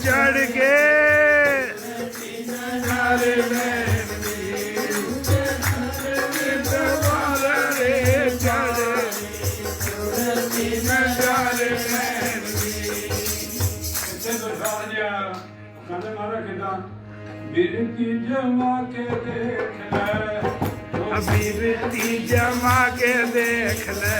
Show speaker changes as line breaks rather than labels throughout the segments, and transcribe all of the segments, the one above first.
चढ़ के
बिरती जमा के देख ले,
बिरती जमा के देख ले,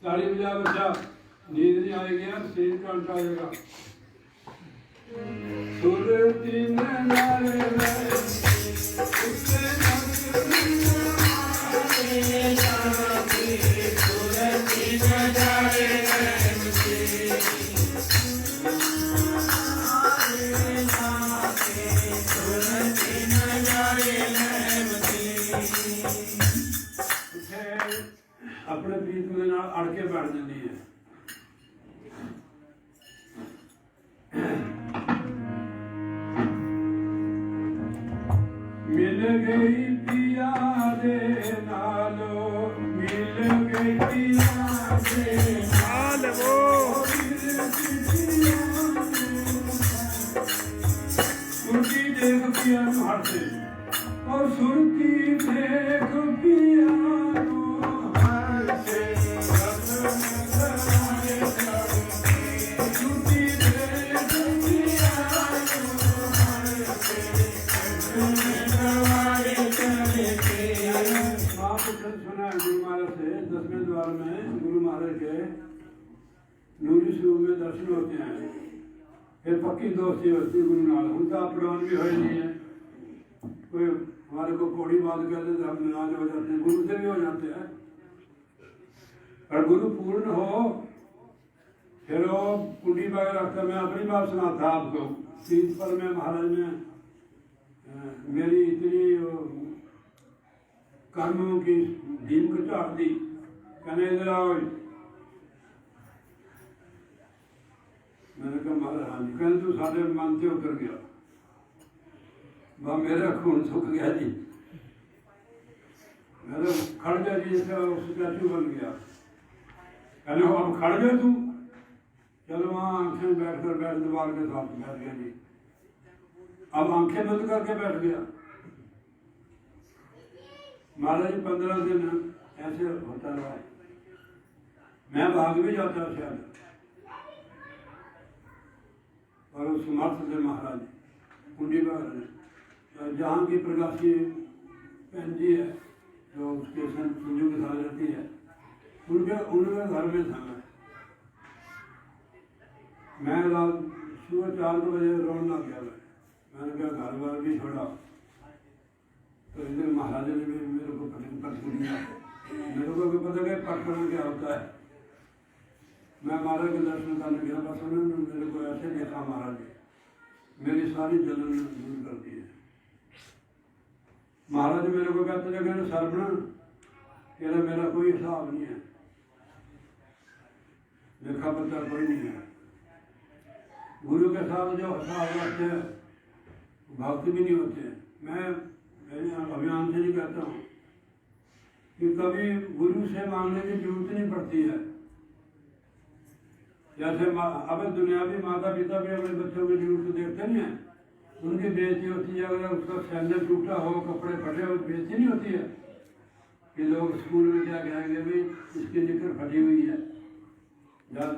ताली बजा बच्चा, नींद नहीं आएगी यार, शरीर का अंटा आएगा। सुरती नारे अपने प्रीत में अड़ के बैठ जानी है। मिल गई पिया दे नालो, मिल गई पिया दे
नालो,
सुरती देख पिया हार से, और सुरती देख पिया सुना गुरु महाराज से 10वें द्वार में गुरु महाराज के नूरी स्वरूप में दर्शन होते हैं, फिर पक्की दोस्ती होती है गुरु नाल। उनका अपमान भी हो नहीं है, कोई हमारे को कौड़ी बात कर दे तो हम नाराज हो जाते हैं, गुरु से भी हो जाते हैं। और गुरु पूर्ण हो फिर वो कुंडी वगैरह रखता। मैं अपनी बात सुनाता आपको। तीज पर में महाराज ने मेरी इतनी कर्मों की दीम को चाट दी। कहने इधर आओ। मैंने कहा महाराज हाँ जी। कहने तू साढ़े मानते हो कर गया। वह मेरा खून सूख गया जी। मेरे खड़ गया जी जैसे स्टैचू बन गया। कहने हो अब खड़ गए तू। चलो वहाँ आंखें बैठ दीवार के साथ बैठ गया जी। अब आंखें बंद करके बैठ गया। महाराज जी 15 दिन ऐसे होता रहा। मैं भाग भी जाता शायद। और उस समर्थ से महाराज कुंडी महाराज जहाँ की प्रकाशी बहन जी है जो उसके संजू के साथ रहती है, उनके घर में था मैं रात सुबह 4 बजे रोने लग गया। मैंने कहा घर बार भी छोड़ा। तो इधर महाराज ने भी मेरे को पट दिया। मेरे को भी पता है पट करना क्या होता है। मैं महाराज के दर्शन करने गया। बस उन्होंने मेरे को ऐसे देखा महाराज जी मेरी सारी जलन दूर कर दी है। महाराज मेरे को कहते थे सरवण तेरा मेरा कोई हिसाब नहीं है, लेखा पता कोई नहीं है। गुरु के साथ जो हिसाब रखते हैं भक्त भी नहीं होते। मैं अभियान से नहीं कहता हूँ कि कभी गुरु से मांगने की जरूरत नहीं पड़ती है। जैसे अब दुनियावी माता पिता भी अपने बच्चों की जरूरत देखते नहीं है, उनकी बेइज्जती होती है। अगर उसका सैंडल टूटा हो, कपड़े फटे हो, बेइज्जती नहीं होती है कि लोग स्कूल में क्या कहेंगे भाई इसकी निकर फटी हुई है। जब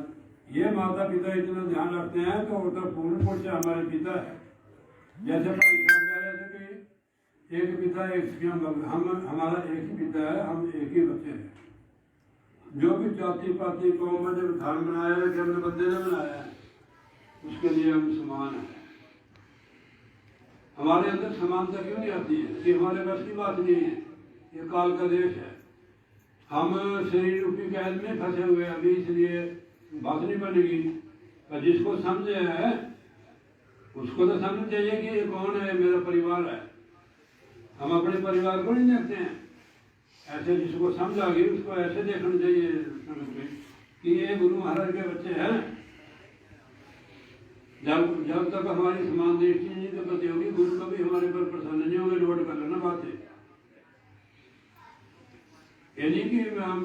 ये माता पिता इतना ध्यान रखते हैं तो वो तो पूर्ण रूप से हमारे पिता है। जैसे भाई साहब कह रहे थे कि एक पिता एक हम हमारा एक ही पिता है, हम एक ही बच्चे हैं। जो भी जाति पाति कौम में जब धर्म बनाया है कि हमने बंदे ने बनाया है उसके लिए हम समान हैं। हमारे अंदर समानता क्यों नहीं आती है? ये हमारे बस की बात नहीं है, ये काल का देश है। हम शरीर रूपी कैद में फंसे हुए अभी, इसलिए बात नहीं बनेगी। पर जिसको समझे है उसको तो समझ चाहिए कि ये कौन है, मेरा परिवार है। हम अपने परिवार को नहीं देखते हैं ऐसे। जिसको समझ आ गई उसको ऐसे देखना चाहिए कि ये गुरु महाराज के बच्चे हैं। जब तक हमारी समान दृष्टि नहीं तो पति होगी, गुरु कभी हमारे पर प्रसन्न नहीं होंगे। नोट कर लेना बात है। ये नहीं कि हम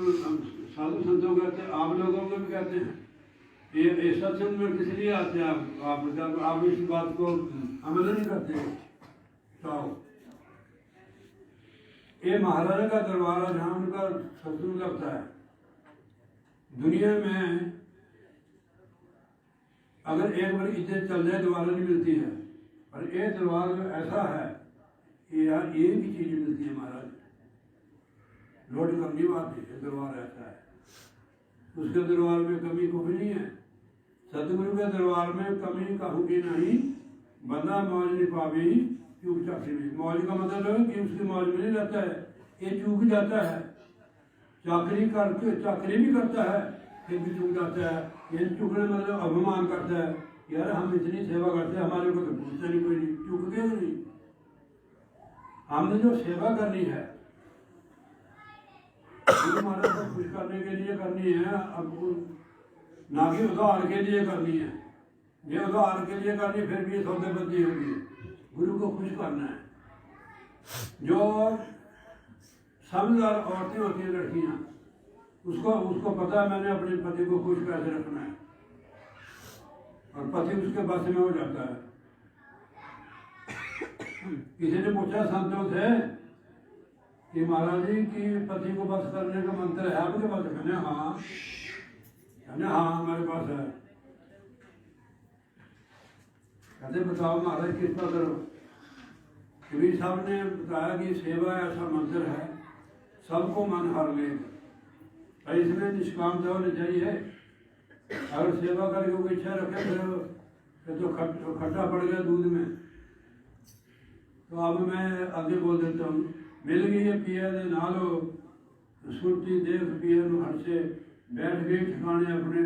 साधु संतों कहते हैं, आप लोगों को भी कहते हैं ये सत्संग में किस लिए आते हैं आप इस बात को अमल नहीं करते। तो ये महाराजा का दरबार है जहाँ उनका सत्संग लगता है। दुनिया में अगर एक बार इज्जत चल जाए दोबारा नहीं मिलती है, और ये दरबार जो ऐसा है कि यार ये भी चीज मिलती है महाराज। लोट करनी बात है, दरबार ऐसा है। उसके दरबार में कमी कोई नहीं है। सतगुरु के दरबार में कमी कहूँगी नहीं, बंदा मौज नहीं पावी चूक चाकरी में। मौज का मतलब है कि उसकी मौज में नहीं रहता है, ये चूक जाता है। चाकरी करके चाकरी भी करता है फिर भी चूक जाता है। ये चूकने मतलब अभिमान करता है, यार हम इतनी सेवा करते हैं हमारे को तो पूछता नहीं कोई नहीं, चूक गए नहीं। हमने जो सेवा करनी है हमारे को खुश करने के लिए करनी है, अब ना कि उधार के लिए करनी है। ये उधार के लिए करनी फिर भी सौदेबंदी होगी। गुरु को खुश करना है। जो समझदार औरतें होती हैं लड़कियां, उसको पता है मैंने अपने पति को खुश कैसे रखना है, और पति उसके बस में हो जाता है। किसी ने पूछा संतों से कि महाराज जी की पति को बस करने का मंत्र है आपके पास? कहने हाँ हमारे पास है। कहते बताओ महाराज किस तरह करो? कबीर साहब ने बताया कि सेवा ऐसा मंत्र है सबको मन हार लेगा। इसमें निष्कामता होनी चाहिए। अगर सेवा करके कोई इच्छा रखे फिर तो खट्टा पड़ गया दूध में। तो अब मैं आगे बोल देता हूँ। मिल गई है पिया दे नालो सुरती देख पिया हर से बैठ गए ठिकाने अपने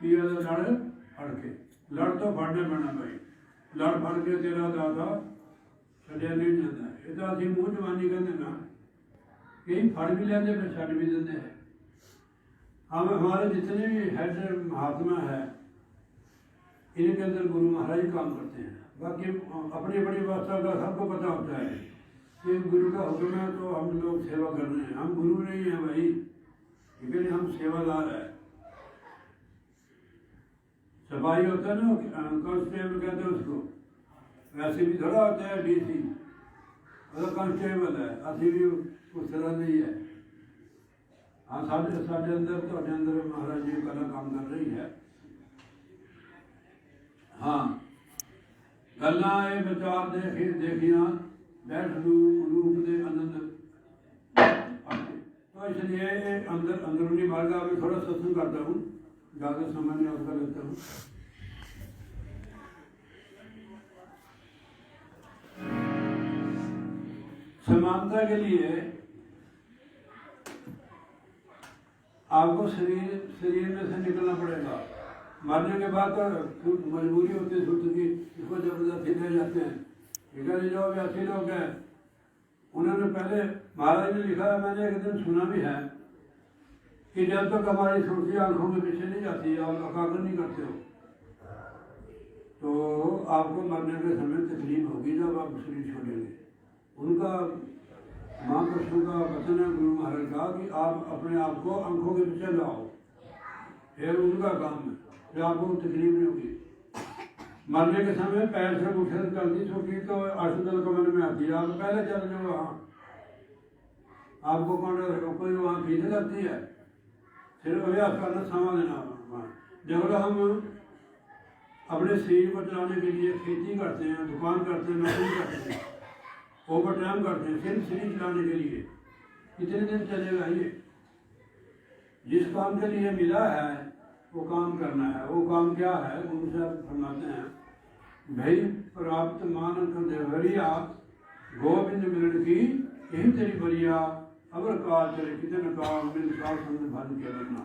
पिया का लड़ फड़ के। लड़ तो फड़ने पैना भाई, लड़ फड़ के तेरा दादा छड़िया नहीं जाता। ये तो असं मूँह जवानी कहते ना, कई फड़ भी लेंगे फिर छड़ भी देते हैं। हम हमारे जितने भी हेड महात्मा है इनके अंदर गुरु महाराज ही काम करते हैं। बाकी अपनी अपनी व्यवस्था का सबको पता होता है कि गुरु का हुक्म है तो हम लोग सेवा कर रहे हैं। हम गुरु नहीं हैं भाई, लेकिन हम सेवादार है। सफाई होता है ना, कांस्टेबल कहते हैं उसको, वैसे भी थोड़ा होता है डीसी, मतलब कांस्टेबल है, अभी भी उस तरह नहीं है। हाँ साढ़े अंदर तो अंदर महाराज जी कला काम कर रही है। हाँ गल्ला ये विचार देखिया बैठ रूप दे आनंद। तो इसलिए अंदरूनी मार्ग में थोड़ा सत्संग करता हूँ, ज़्यादा समय नहीं आपका लेता हूँ। समानता के लिए आपको शरीर में से निकलना पड़ेगा। मरने के बाद तो मजबूरी होती है सूत्र की, इसको जबरदस्ती ले जाते हैं। ठीक है, जो भी अच्छे लोग हैं उन्होंने पहले महाराज ने लिखा है, मैंने एक दिन सुना भी है कि जब तक हमारी सुर्ती आंखों के पीछे नहीं जाती है, आप एकाग्र नहीं करते हो, तो आपको मरने के समय तकलीफ होगी जब आप शरीर छोड़ेंगे। उनका महापुरुषों का वचन है गुरु महाराज का कि आप अपने आप को आंखों के पीछे लाओ, फिर उनका काम है, फिर आपको तकलीफ नहीं होगी। मरने के समय पैर से उठे चलती छोटी तो अष्टदल कमर में आती है, आप पहले चल जाओ वहाँ, आपको कौन कोई वहाँ पीछे लगती है, सिर्फ अभ्यास करना समा देना वहाँ। जब हम अपने शरीर को चलाने के लिए खेती करते हैं, दुकान करते हैं, नौकरी करते हैं, ओवर टाइम करते हैं, सिर्फ शरीर चलाने के लिए, कितने दिन चलेगा ये? जिस काम के लिए मिला है वो काम करना है। वो काम क्या है? गुरु साहब फरमाते हैं, भाई प्राप्त मानक देवरिया गोविंद मिलन की यही तेरी बरिया, अबर काल चले कितने काल मिल काल संग भन के बनना।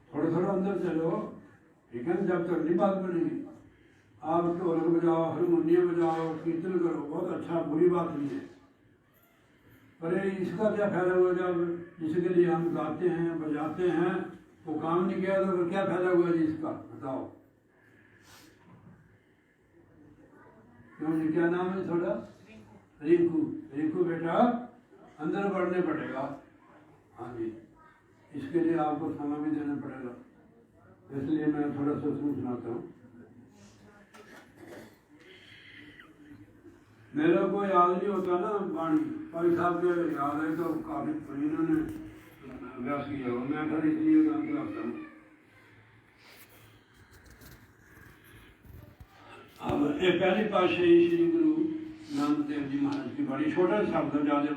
थोड़ा थोड़ा अंदर चलो, ठीक है, जब तक नहीं बात बनेगी। आप ढोलक बजाओ, हारमोनियम बजाओ, कीर्तन करो, बहुत अच्छा, बुरी बात नहीं है, पर इसका क्या फायदा हुआ जब जिसके लिए हम गाते हैं बजाते हैं वो काम नहीं किया तो क्या फायदा हुआ जी इसका? बताओ क्यों जी? क्या नाम है थोड़ा? रिंकू। रिंकू बेटा अंदर बढ़ने पड़ेगा। हाँ जी, इसके लिए आपको समय भी देना पड़ेगा, इसलिए मैं थोड़ा सा सुनाता हूँ। मेरे को याद नहीं होता ना वाणी, भाई साहब के याद है तो काफी इन्होंने अभ्यास किया हो, मैं फिर इसलिए काम करता हूँ। अब ये पहली पातशाही श्री गुरु नानक देव जी महाराज की बड़ी छोटा शब्द, ज़्यादा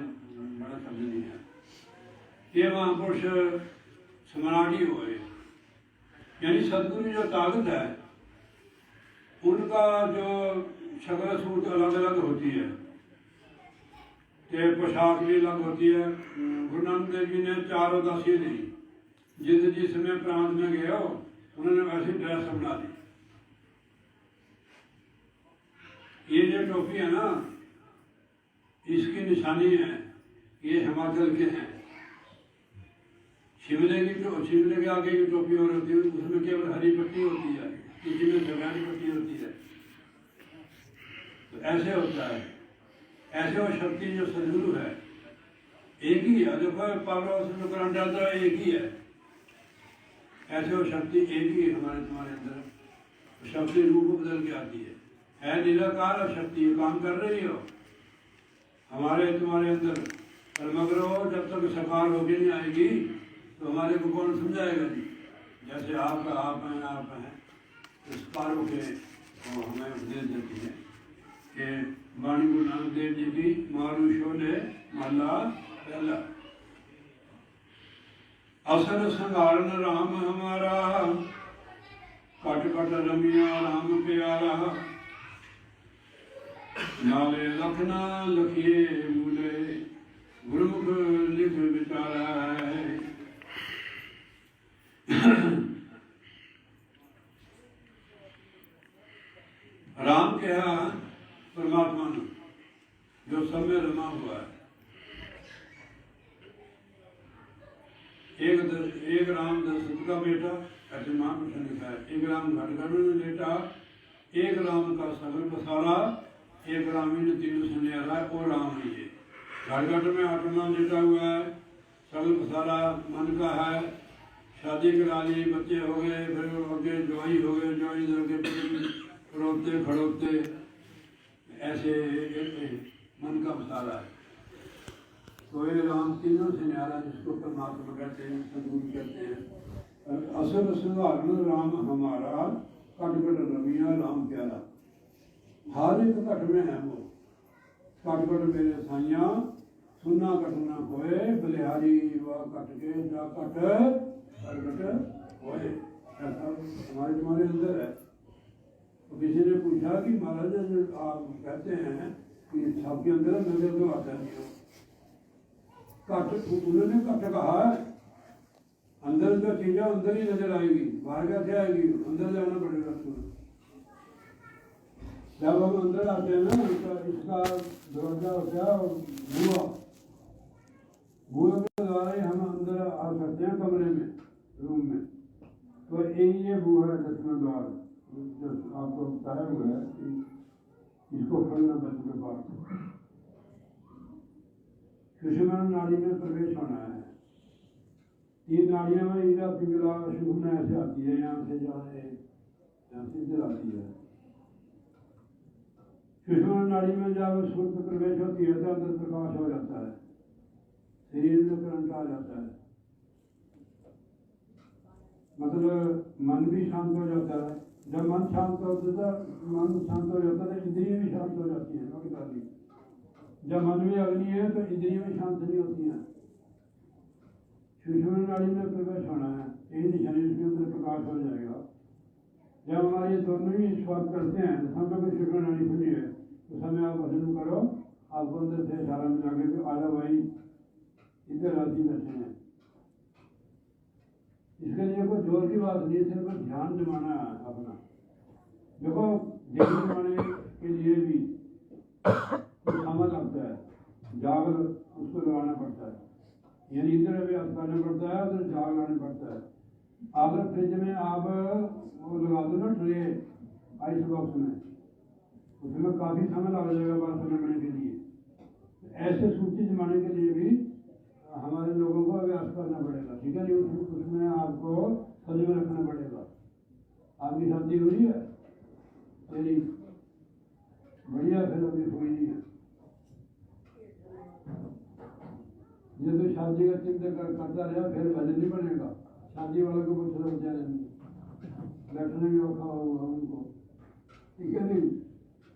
बड़ा शब्द नहीं है। ये महापुरुष सम्राटी हुए, यानी सदगुरु जो ताकत है उनका जो शक्ल सूरत अलग अलग होती है, तो पोशाक भी अलग होती है। गुरु नानक देव जी ने 4 उदासी दी, जिसमें प्रांत में गए हो उन्होंने वैसी ड्रेस बना दी। ये जो टोपी है ना, इसकी निशानी है, ये हिमाचल के हैं। शिमले के आगे की टोपी और होती है, उसमें केवल हरी पट्टी होती है, इसमें सफेद पट्टी होती है। तो ऐसे होता है, ऐसे वो शक्ति जो सदगुरु है एक ही है। देखो पावर करंट डालता है एक ही है, ऐसे वो शक्ति एक ही है हमारे तुम्हारे अंदर। शक्ति रूप बदल के आती है निराकार शक्ति, काम कर रही हो हमारे तुम्हारे अंदर। पर मगर वो जब तक साकार होगी नहीं आएगी तो हमारे को कौन समझाएगा जी? जैसे आप हैं तो साकार होके वो हमें उपदेश देती है कि वाणी गुरु नानक देव जी की मारू शोले महला पहला। असर संगारन राम हमारा, कट कट रमिया राम प्यारा। नाले लखना लखिए मूले, गुरुमुख लिख विचारा है। कहा परमात्मा ने जो सब में रमा हुआ है। एक राम दशरथ का बेटा, ऐसे महापुरुष ने लिखा है। एक राम घटगढ़ में लेटा, एक राम का सगल पसारा, एक राम ही ने तीनों से न्यारा, और राम ही है। घटगढ़ में आत्मा लेटा हुआ है, सगल पसारा मन का है, शादी करा ली, बच्चे हो गए, फिर आगे ज्वाई हो गए, ज्वाई करके रोते खड़ोते, ऐसे मन का पसारा है। तो ये राम तीनों से न्यारा, जिसको परमात्मा कहते हैं, सदगुरु कहते हैं। असल सुधारण राम हमारा, कट कट रमिया राम प्यारा। हर एक कट में है वो, कट कट मेरे साइया, सुना कटना कोए, बलिहारी वह कट के जा कट होए। ऐसा हमारे तुम्हारे अंदर है। तो किसी ने पूछा कि महाराज आप कहते हैं कि सबके अंदर नजर तो आता नहीं हो, कट, उन्होंने कट कहा है। अंदर जो चीजें अंदर ही नजर आएगी, बाहर कैसे आएगी? अंदर जाना पड़ेगा तुम्हें। जब हम अंदर आते हैं ना, इसका दरवाजा होता है बुआ, बुआ के द्वारा ही हम अंदर आ सकते हैं कमरे में, रूम में। तो ये बुआ है 10वां द्वार, आपको बताया हुआ है कि इसको खोलना बच्चों के पास। सुषुम्ना नाड़ी में प्रवेश होना है। 3 नाड़ियां में ईरा पिंगला सुषुम्ना ऐसे आती है, यहाँ से यहाँ से इधर आती है। सुषुम्ना नाड़ी में जब सुरत प्रवेश होती है तो अंदर प्रकाश हो जाता है, शरीर में करंट आ जाता है, मतलब मन भी शांत हो जाता है। जब मन शांत हो जाता है, मन शांत हो जाता है तो इंद्रियां भी शांत हो जाती है। जब मन में अग्नि है तो इंद्रियां भी शांत नहीं होती हैं। सुषुम्ना नाड़ी में प्रवेश होना है, यही शरीर के अंदर प्रकाश हो जाएगा। जब हमारे दोनों ही स्वाद करते हैं, समय को सुषुम्ना नाड़ी खुली है, तो समय आप भजन करो, आपको अंदर से इशारा मिला के आजा भाई इधर राजी बैठे हैं। इसके लिए कोई जोर की बात नहीं, सिर्फ ध्यान जमाना है अपना। देखो ध्यान जमाने के लिए भी समय लगता है, जागल उसको लगाना पड़ता है, यानी इधर अभ्यास करना पड़ता है, उधर जाग लाना पड़ता है। अगर फ्रिज में आप वो लगा दो ना ट्रे आइस बॉक्स में, उसमें काफी समय लग जाएगा बर्फ जमने के लिए। ऐसे सूची जमाने के लिए भी हमारे लोगों को अभ्यास करना पड़ेगा, ठीक है नहीं? उसमें आपको सज में रखना पड़ेगा। आपकी शादी हुई है तेरी बढ़िया, फिर अभी हुई नहीं है। ये तो शादी का चिंता करता रहा, फिर भजन नहीं बनेगा। शादी वालों को पूछ लो बेचारे, बैठने में औखा होगा उनको, ठीक है नहीं?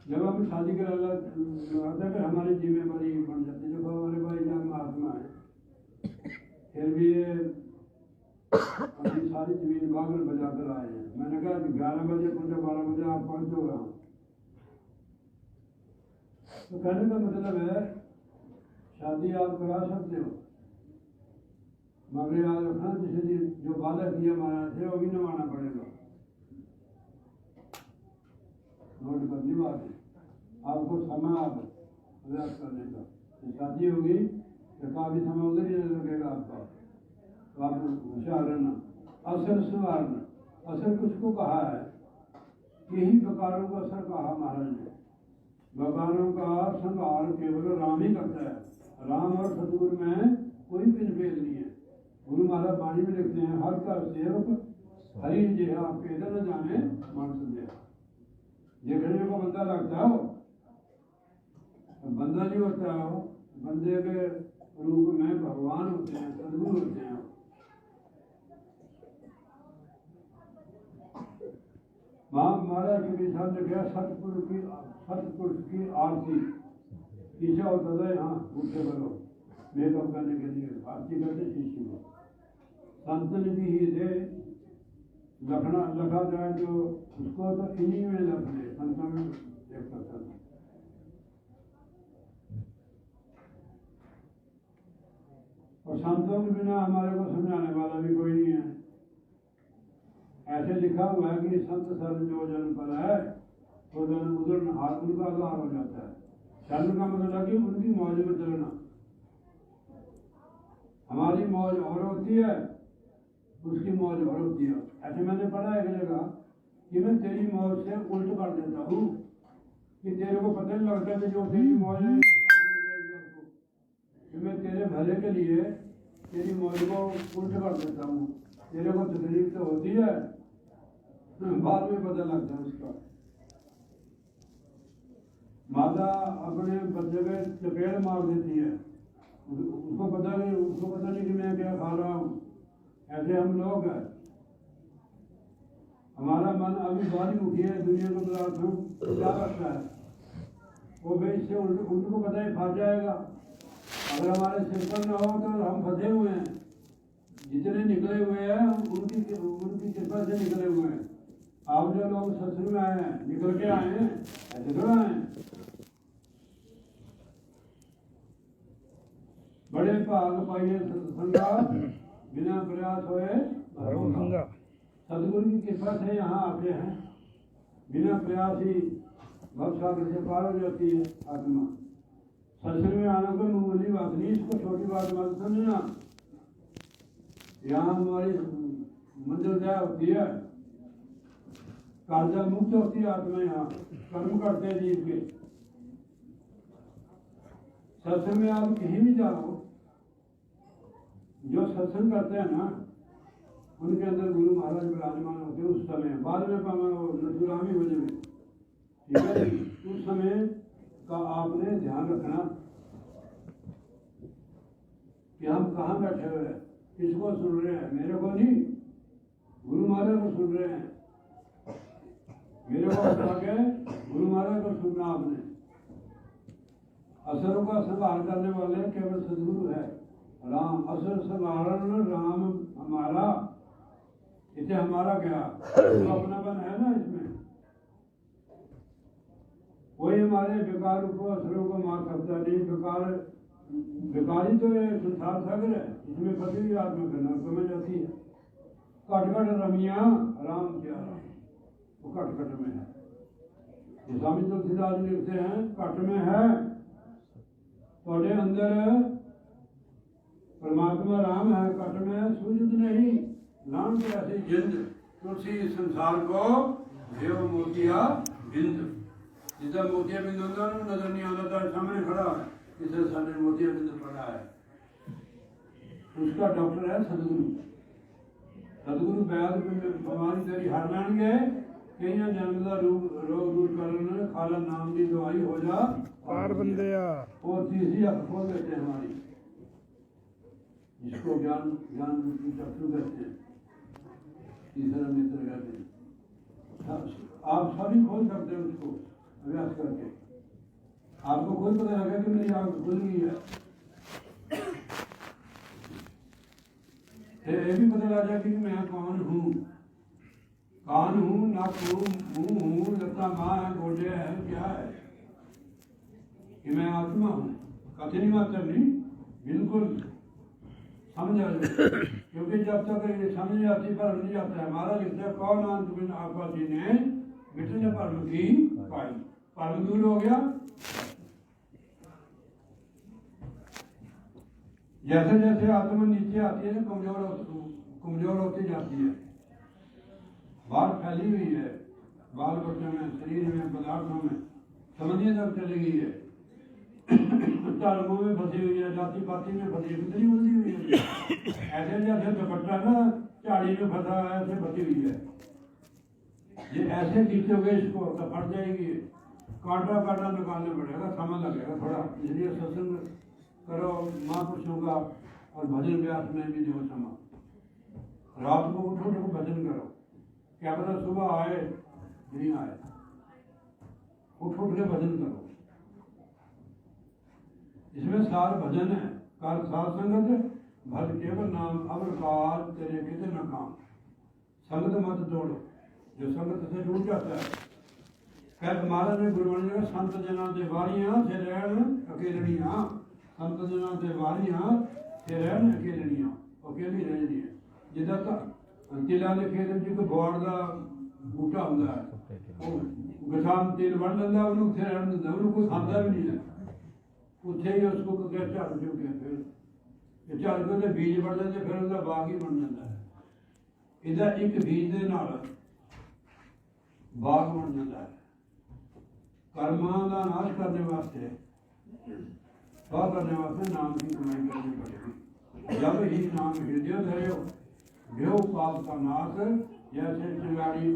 जब हम शादी करा लगाते हैं, फिर हमारी जिम्मेदारी बन जाती है। देखो हमारे भाई जान महात्मा है, फिर भी ये अपनी सारी जमीन बागल बजा कर आए हैं। मैंने कहा कि 11 बजे पहुंचा, 12 बजे आप पहुंचोगा। तो कहने का मतलब है शादी आप करा सकते हो, मगर याद रखना जिसे जो वादा किया महाराज से वो भी निभाना पड़ेगा। नोट करनी बात है, आपको समय आप अभ्यास करने का। शादी होगी तो काफी समय उधर ही लगेगा आपका, तो आप होशियार रहना। असर सुधारना, असर कुछ कहा है, यही प्रकारों का असर कहा महाराज ने। भगवानों का संहार केवल राम ही करता है, राम और सतगुरु में कोई भेद नहीं है। गुरु महाराज वाणी में लिखते हैं, हर का सेवक हरि जी आप पैदल न जाने मान संदेह। देखने को बंदा लगता हो, बंदा नहीं होता हो, बंदे के रूप में भगवान होते हैं, सदगुरु होते हैं। महाराज के भी साथ लिखा सतपुरुष की आरती पीछे होता था। यहाँ उठे बोलो मेकअप करने के लिए आरती करते शिष्य को। संतन भी ही थे, लखा जाए जो उसको तो इन्हीं में लखने संतों में देख सकता था। और संतों के बिना हमारे को समझाने वाला भी कोई नहीं है। ऐसे लिखा हुआ है कि संत सर्व जो जन पर है तो उधर हाथ उनका आधार हो जाता है। चलने का मतलब कि उनकी मौज में चलना। हमारी मौज और होती है, उसकी मौज और होती है। ऐसे मैंने पढ़ा है एक जगह कि मैं तेरी मौज से उल्ट कर देता हूँ कि तेरे को पता नहीं लगता कि जो तेरी मौज है कि मैं तेरे भले के लिए तेरी मौज को उल्ट कर देता हूँ। तेरे को तकलीफ तो होती है, बाद में पता लगता है उसका। माता अपने बच्चे पे चपेट मार देती है, उसको पता नहीं कि मैं क्या खा रहा हूँ। ऐसे हम लोग हैं। हमारा मन अभी बारी उठी है दुनिया के पदार्थों क्या रखता है, वो भाई इससे उनको पता है फंस जाएगा। अगर हमारे सिर पर न हो तो हम फंसे हुए हैं। जितने निकले हुए हैं उनकी कृपा से निकले हुए हैं। आप जो लोग सत्संग में आए हैं निकल के आए हैं, ऐसे थोड़ा आए हैं। बड़े भाग पाइए सत्संगा बिना प्रयास होए। सदगुरु की कृपा से यहाँ आते हैं, बिना प्रयास ही भव सागर से पार हो जाती है आत्मा। सत्संग में आना कोई मामूली बात नहीं, इसको छोटी बात मत समझना। यहाँ हमारी मंजिल तय होती है, कालजा मुक्त होती है आत्मा। यहाँ कर्म करते हैं जीव के। सत्संग में आप कहीं भी जाओ, जो सत्संग करते हैं ना उनके अंदर गुरु महाराज विराजमान होते हैं। उस समय बाद में नथुरामी हो जाए, ठीक है। उस समय का आपने ध्यान रखना कि हम कहाँ बैठे हुए हैं, किसको सुन रहे हैं। मेरे को नहीं, गुरु महाराज को सुन रहे हैं। मेरे को आगे गुरु महाराज को सुनना आपने। असरों का संहार करने वाले केवल सदगुरु है। राम असर संहारण राम हमारा, इसे हमारा क्या तो अपनापन है ना इसमें। कोई हमारे बेकार को असरों को मार सकता नहीं। बेकारी तो ये संसार सागर है, इसमें फंसी हुई आत्मा करना समझ आती है। कट कट रमिया राम प्यारा, वो कट कट में है। ये स्वामी तुलसीदास जी लिखते हैं, कट में है थोड़े अंदर परमात्मा राम है, कट में सूझत नहीं। नाम के ऐसी जिंद तुलसी संसार को देव मोतिया बिंद। जितना मोतिया बिंद होता है नजर नहीं आता था, सामने खड़ा है, इसे सामने मोतिया बिंद पड़ा है। उसका डॉक्टर है सदगुरु। सदगुरु बैद बीमारी तेरी हर लेंगे, कई जन्म का रोग दूर करने खाला नाम की दवाई हो जा
पार बंदे।
और तीसरी अख खोल देते हैं हमारी, जिसको ज्ञान चक्षु कहते हैं, तीसरा नेत्र कहते हैं। आप सभी खोल सकते हैं उसको अभ्यास करके। आपको खुद पता लगा कि मेरी आंख खुल गई है। ये भी पता लग जाए कि मैं कौन हूँ। कान हूँ, नाक हूँ, मुंह हूँ, लता माँ है, गोडे है, क्या है कि मैं आत्मा हूँ। कथनी मात्र नहीं, बिल्कुल समझ आ जाए। क्योंकि जब तक ये समझ आती पर नहीं जाता है। हमारा लिखता है कौन अंत बिन आपा जी ने मिटने परम की पाई। परम दूर हो गया। जैसे जैसे आत्मा नीचे आती है कमजोर होती जाती है। बाल फैली हुई है, बाल बच्चों में, शरीर में, पदार्थों में समझिए तक चली गई है। धर्मों में फंसी हुई है, जाति पाति में फंसी कितनी बंधी हुई है। ऐसे जैसे दुपट्टा ना झाड़ी में फंसा है, ऐसे फंसी हुई है। ये ऐसे खींचोगे इसको तो फट जाएगी। कांटा कांटा निकालना पड़ेगा, समय लगेगा थोड़ा। इसलिए सत्संग करो महापुरुषों का और भजन व्यास में भी जो समय रात को उठो तो भजन करो। क्या पता सुबह आए नहीं आए, उठ के भजन करो। इसमें सार भजन है, कार सार संगत भज केवल नाम अवर काल तेरे किते न काम। संगत मत तोड़ो, जो संगत से जुड़ जाता है। कह महाराज ने गुरबाणी जगह संत जना ते वारियां से रहन अकेलनियां। संत जना ते वारियां से रहन अकेलनियां, अकेली रहनी है। जिदा तक तिला के खेत च कोई गौड़ का ਬੂਟਾ ਹੁੰਦਾ ਹੈ, ਉਹ ਗਸਾਨ ਤੇਲ ਵੜ ਲੈਂਦਾ, ਉਹਨੂੰ ਉੱਥੇ ਰਹਿਣ ਦਿੰਦਾ, ਉਹਨੂੰ ਕੋਈ ਖਾਂਦਾ ਵੀ ਨਹੀਂ ਹੈ, ਉੱਥੇ ਹੀ ਉਸ ਨੂੰ ਝੜ ਚੁੱਕੇ ਫਿਰ ਇਹ ਝੜ ਕੇ ਉਹਦੇ ਬੀਜ ਵੜ ਜਾਂਦੇ, ਫਿਰ ਉਹਦਾ ਬਾਗ ਹੀ ਬਣ ਜਾਂਦਾ ਹੈ। ਇਹਦਾ ਇੱਕ ਬੀਜ ਦੇ ਨਾਲ ਬਾਗ ਬਣ ਜਾਂਦਾ ਹੈ। कर्मां का नाश करने वास्ते सौ करने वास्ते नाम की कमाई करनी पड़ेगी। जब ही नाम हृदय धरे हो पाप का नाश, जैसे चिंगारी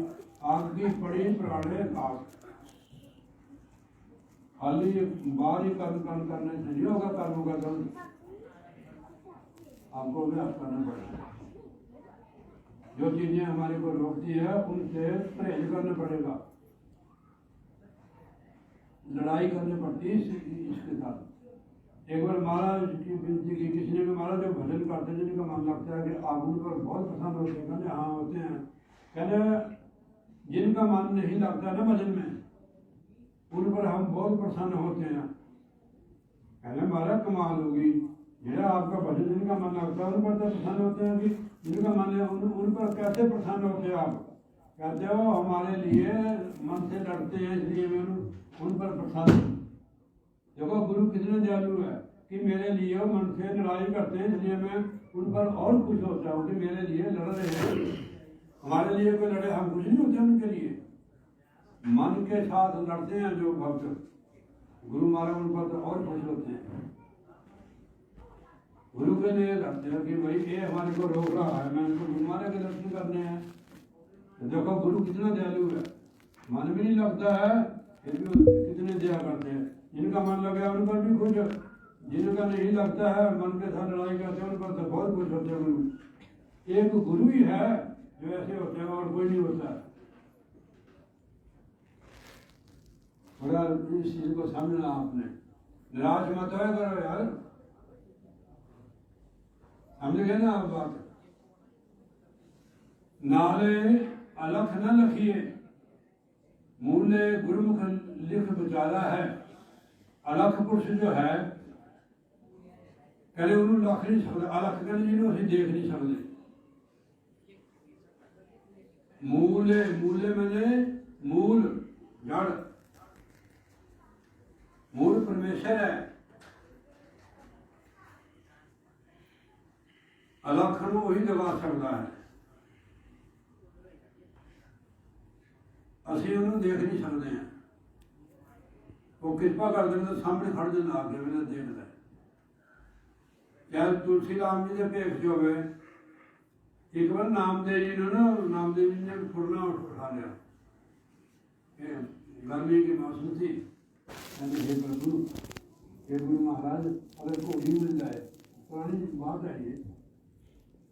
आग की पड़ी प्राणे काश। खाली बाहर ही कर्म करने से नहीं होगा, कर्म का कर्म आपको अभ्यास करना पड़ेगा। जो चीजें हमारे को रोकती है उनसे परहेज करना पड़ेगा, लड़ाई करनी पड़ती है इसके साथ। एक बार महाराज की विनती की, किसी ने भी महाराज जो भजन करते हैं जिनका मन लगता है कि आप उन पर बहुत पसंद होते हैं, कहते हाँ होते हैं, कहते जिनका मन नहीं लगता ना भजन में उन पर हम बहुत प्रसन्न होते हैं। कहने महाराज कमाल होगी, जो आपका भजन जिनका मन लगता है उन पर तो प्रसन्न होते हैं, कि जिनका मन है उन पर कैसे प्रसन्न होते हैं आप? कहते हो हमारे लिए मन से लड़ते हैं, इसलिए मैं उन पर प्रसन्न। देखो गुरु कितने दयालु है कि मेरे लिए मन से लड़ाई करते हैं, इसलिए मैं उन पर और खुश होता हूँ कि मेरे लिए लड़ रहे हैं। हमारे लिए कोई लड़े हम खुश नहीं होते उनके लिए, मन के साथ लड़ते हैं जो भक्त, गुरु महाराज उन पर तो और खुश होते हैं। गुरु के लिए लड़ते हैं कि भाई ये हमारे को रोक रहा है, मैं उनको गुरु महाराज के दर्शन करने हैं। तो देखो गुरु कितना दयालु है, मन भी नहीं लगता है फिर भी कितने दया करते हैं। जिनका मन लगे उन पर भी खुश, जिनका नहीं लगता है मन के साथ लड़ाई करते हैं उन पर तो बहुत खुश होते हैं। गुरु एक गुरु ही है जो ऐसे होते हैं, और कोई नहीं होता है। थोड़ा इस चीज को समझना आपने, निराश मत होया करो यार, समझ गए ना आप बात। नाले अलख न लखिए, मूले गुरुमुख लिख विचारा है। अलख पुरुष जो है कहते उन्होंने लख नहीं सकते, अलख कहते जिन्होंने असीं देख नहीं सकते। मूले मूले मैंने मूल जड़, मूल परमेश्वर है, अलख नूं वही दबा सकता है, ਅਸੀਂ ਉਹਨੂੰ ਦੇਖ ਨਹੀਂ ਸਕਦੇ ਹਾਂ। ਉਹ ਕਿਰਪਾ ਕਰ ਦਿੰਦਾ, ਸਾਹਮਣੇ ਖੜ ਜਾਂਦਾ ਆ ਕੇ ਵੇਲੇ ਦੇਖਦਾ। ਜਦ ਤੁਲਸੀ ਰਾਮ ਜੀ ਦੇ ਭੇਖ ਚ ਹੋਵੇ, ਇੱਕ ਵਾਰ ਨਾਮਦੇਵ ਜੀ ਨੂੰ ਨਾ, ਨਾਮਦੇਵ ਜੀ ਨੇ ਫੁਰਨਾ ਉਠਾ ਲਿਆ, गर्मी के मौसम थी। हे प्रभु, हे गुरु महाराज, अगर घोड़ी मिल जाए, पुरानी बात है ये,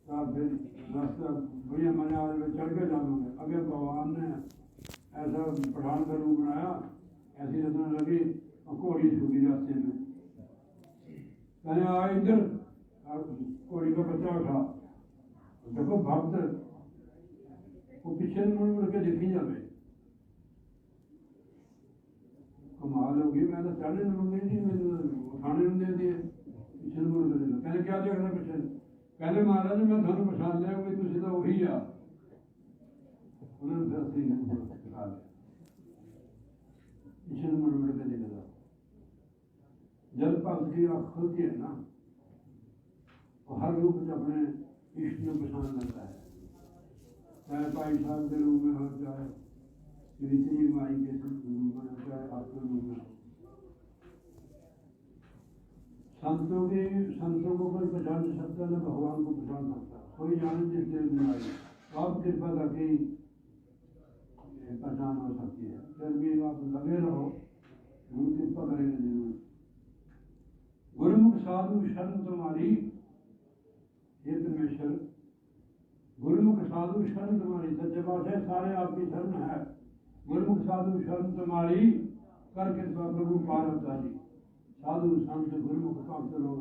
तो आप फिर रास्ता भैया मजा चढ़ के जाओगे। अगर भगवान ने ऐसा पठान का रूप बनाया, ऐसी रचना लगी और घोड़ी सूखी रास्ते में, मैंने आ इधर घोड़ी का बच्चा उठा। देखो भक्त वो पीछे मुड़ मुड़ के देखी जाए, कमाल होगी। मैं तो चढ़ने लूंगी नहीं, मैंने उठाने नहीं दे दिए, पीछे मुड़ के देखा। कहने क्या देखना पीछे? कहने महाराज मैं थानू पछाण लिया कि तुम तो वही आ। उन्होंने फिर दिखा लिया, पीछे मुड़ मुड़ के देखा। जब भक्त की आँख खुलती है ना, तो हर रूप में अपने इष्ट में पहचान लेता है, चाहे भाई साहब के रूप में हो, चाहे श्री माई के रूप में, चाहे आपके रूप में। संतों को कोई पहचान नहीं सकता, न भगवान को पहचान सकता। कोई जाने जिस देव में आई, आप कृपा करके पहचान हो सकती है। फिर भी आप लगे रहो, गुरु कृपा करेंगे जरूर। गुरुमुख साधु शरण तुम्हारी, हे परमेश्वर, गुरुमुख साधु शरण तुम्हारी। सच्चे पातशाह सारे आपकी शरण है। गुरुमुख साधु शरण तुम्हारी, कर कृपा प्रभु पारवता जी। साधु संत गुरुमुख भक्त लोग,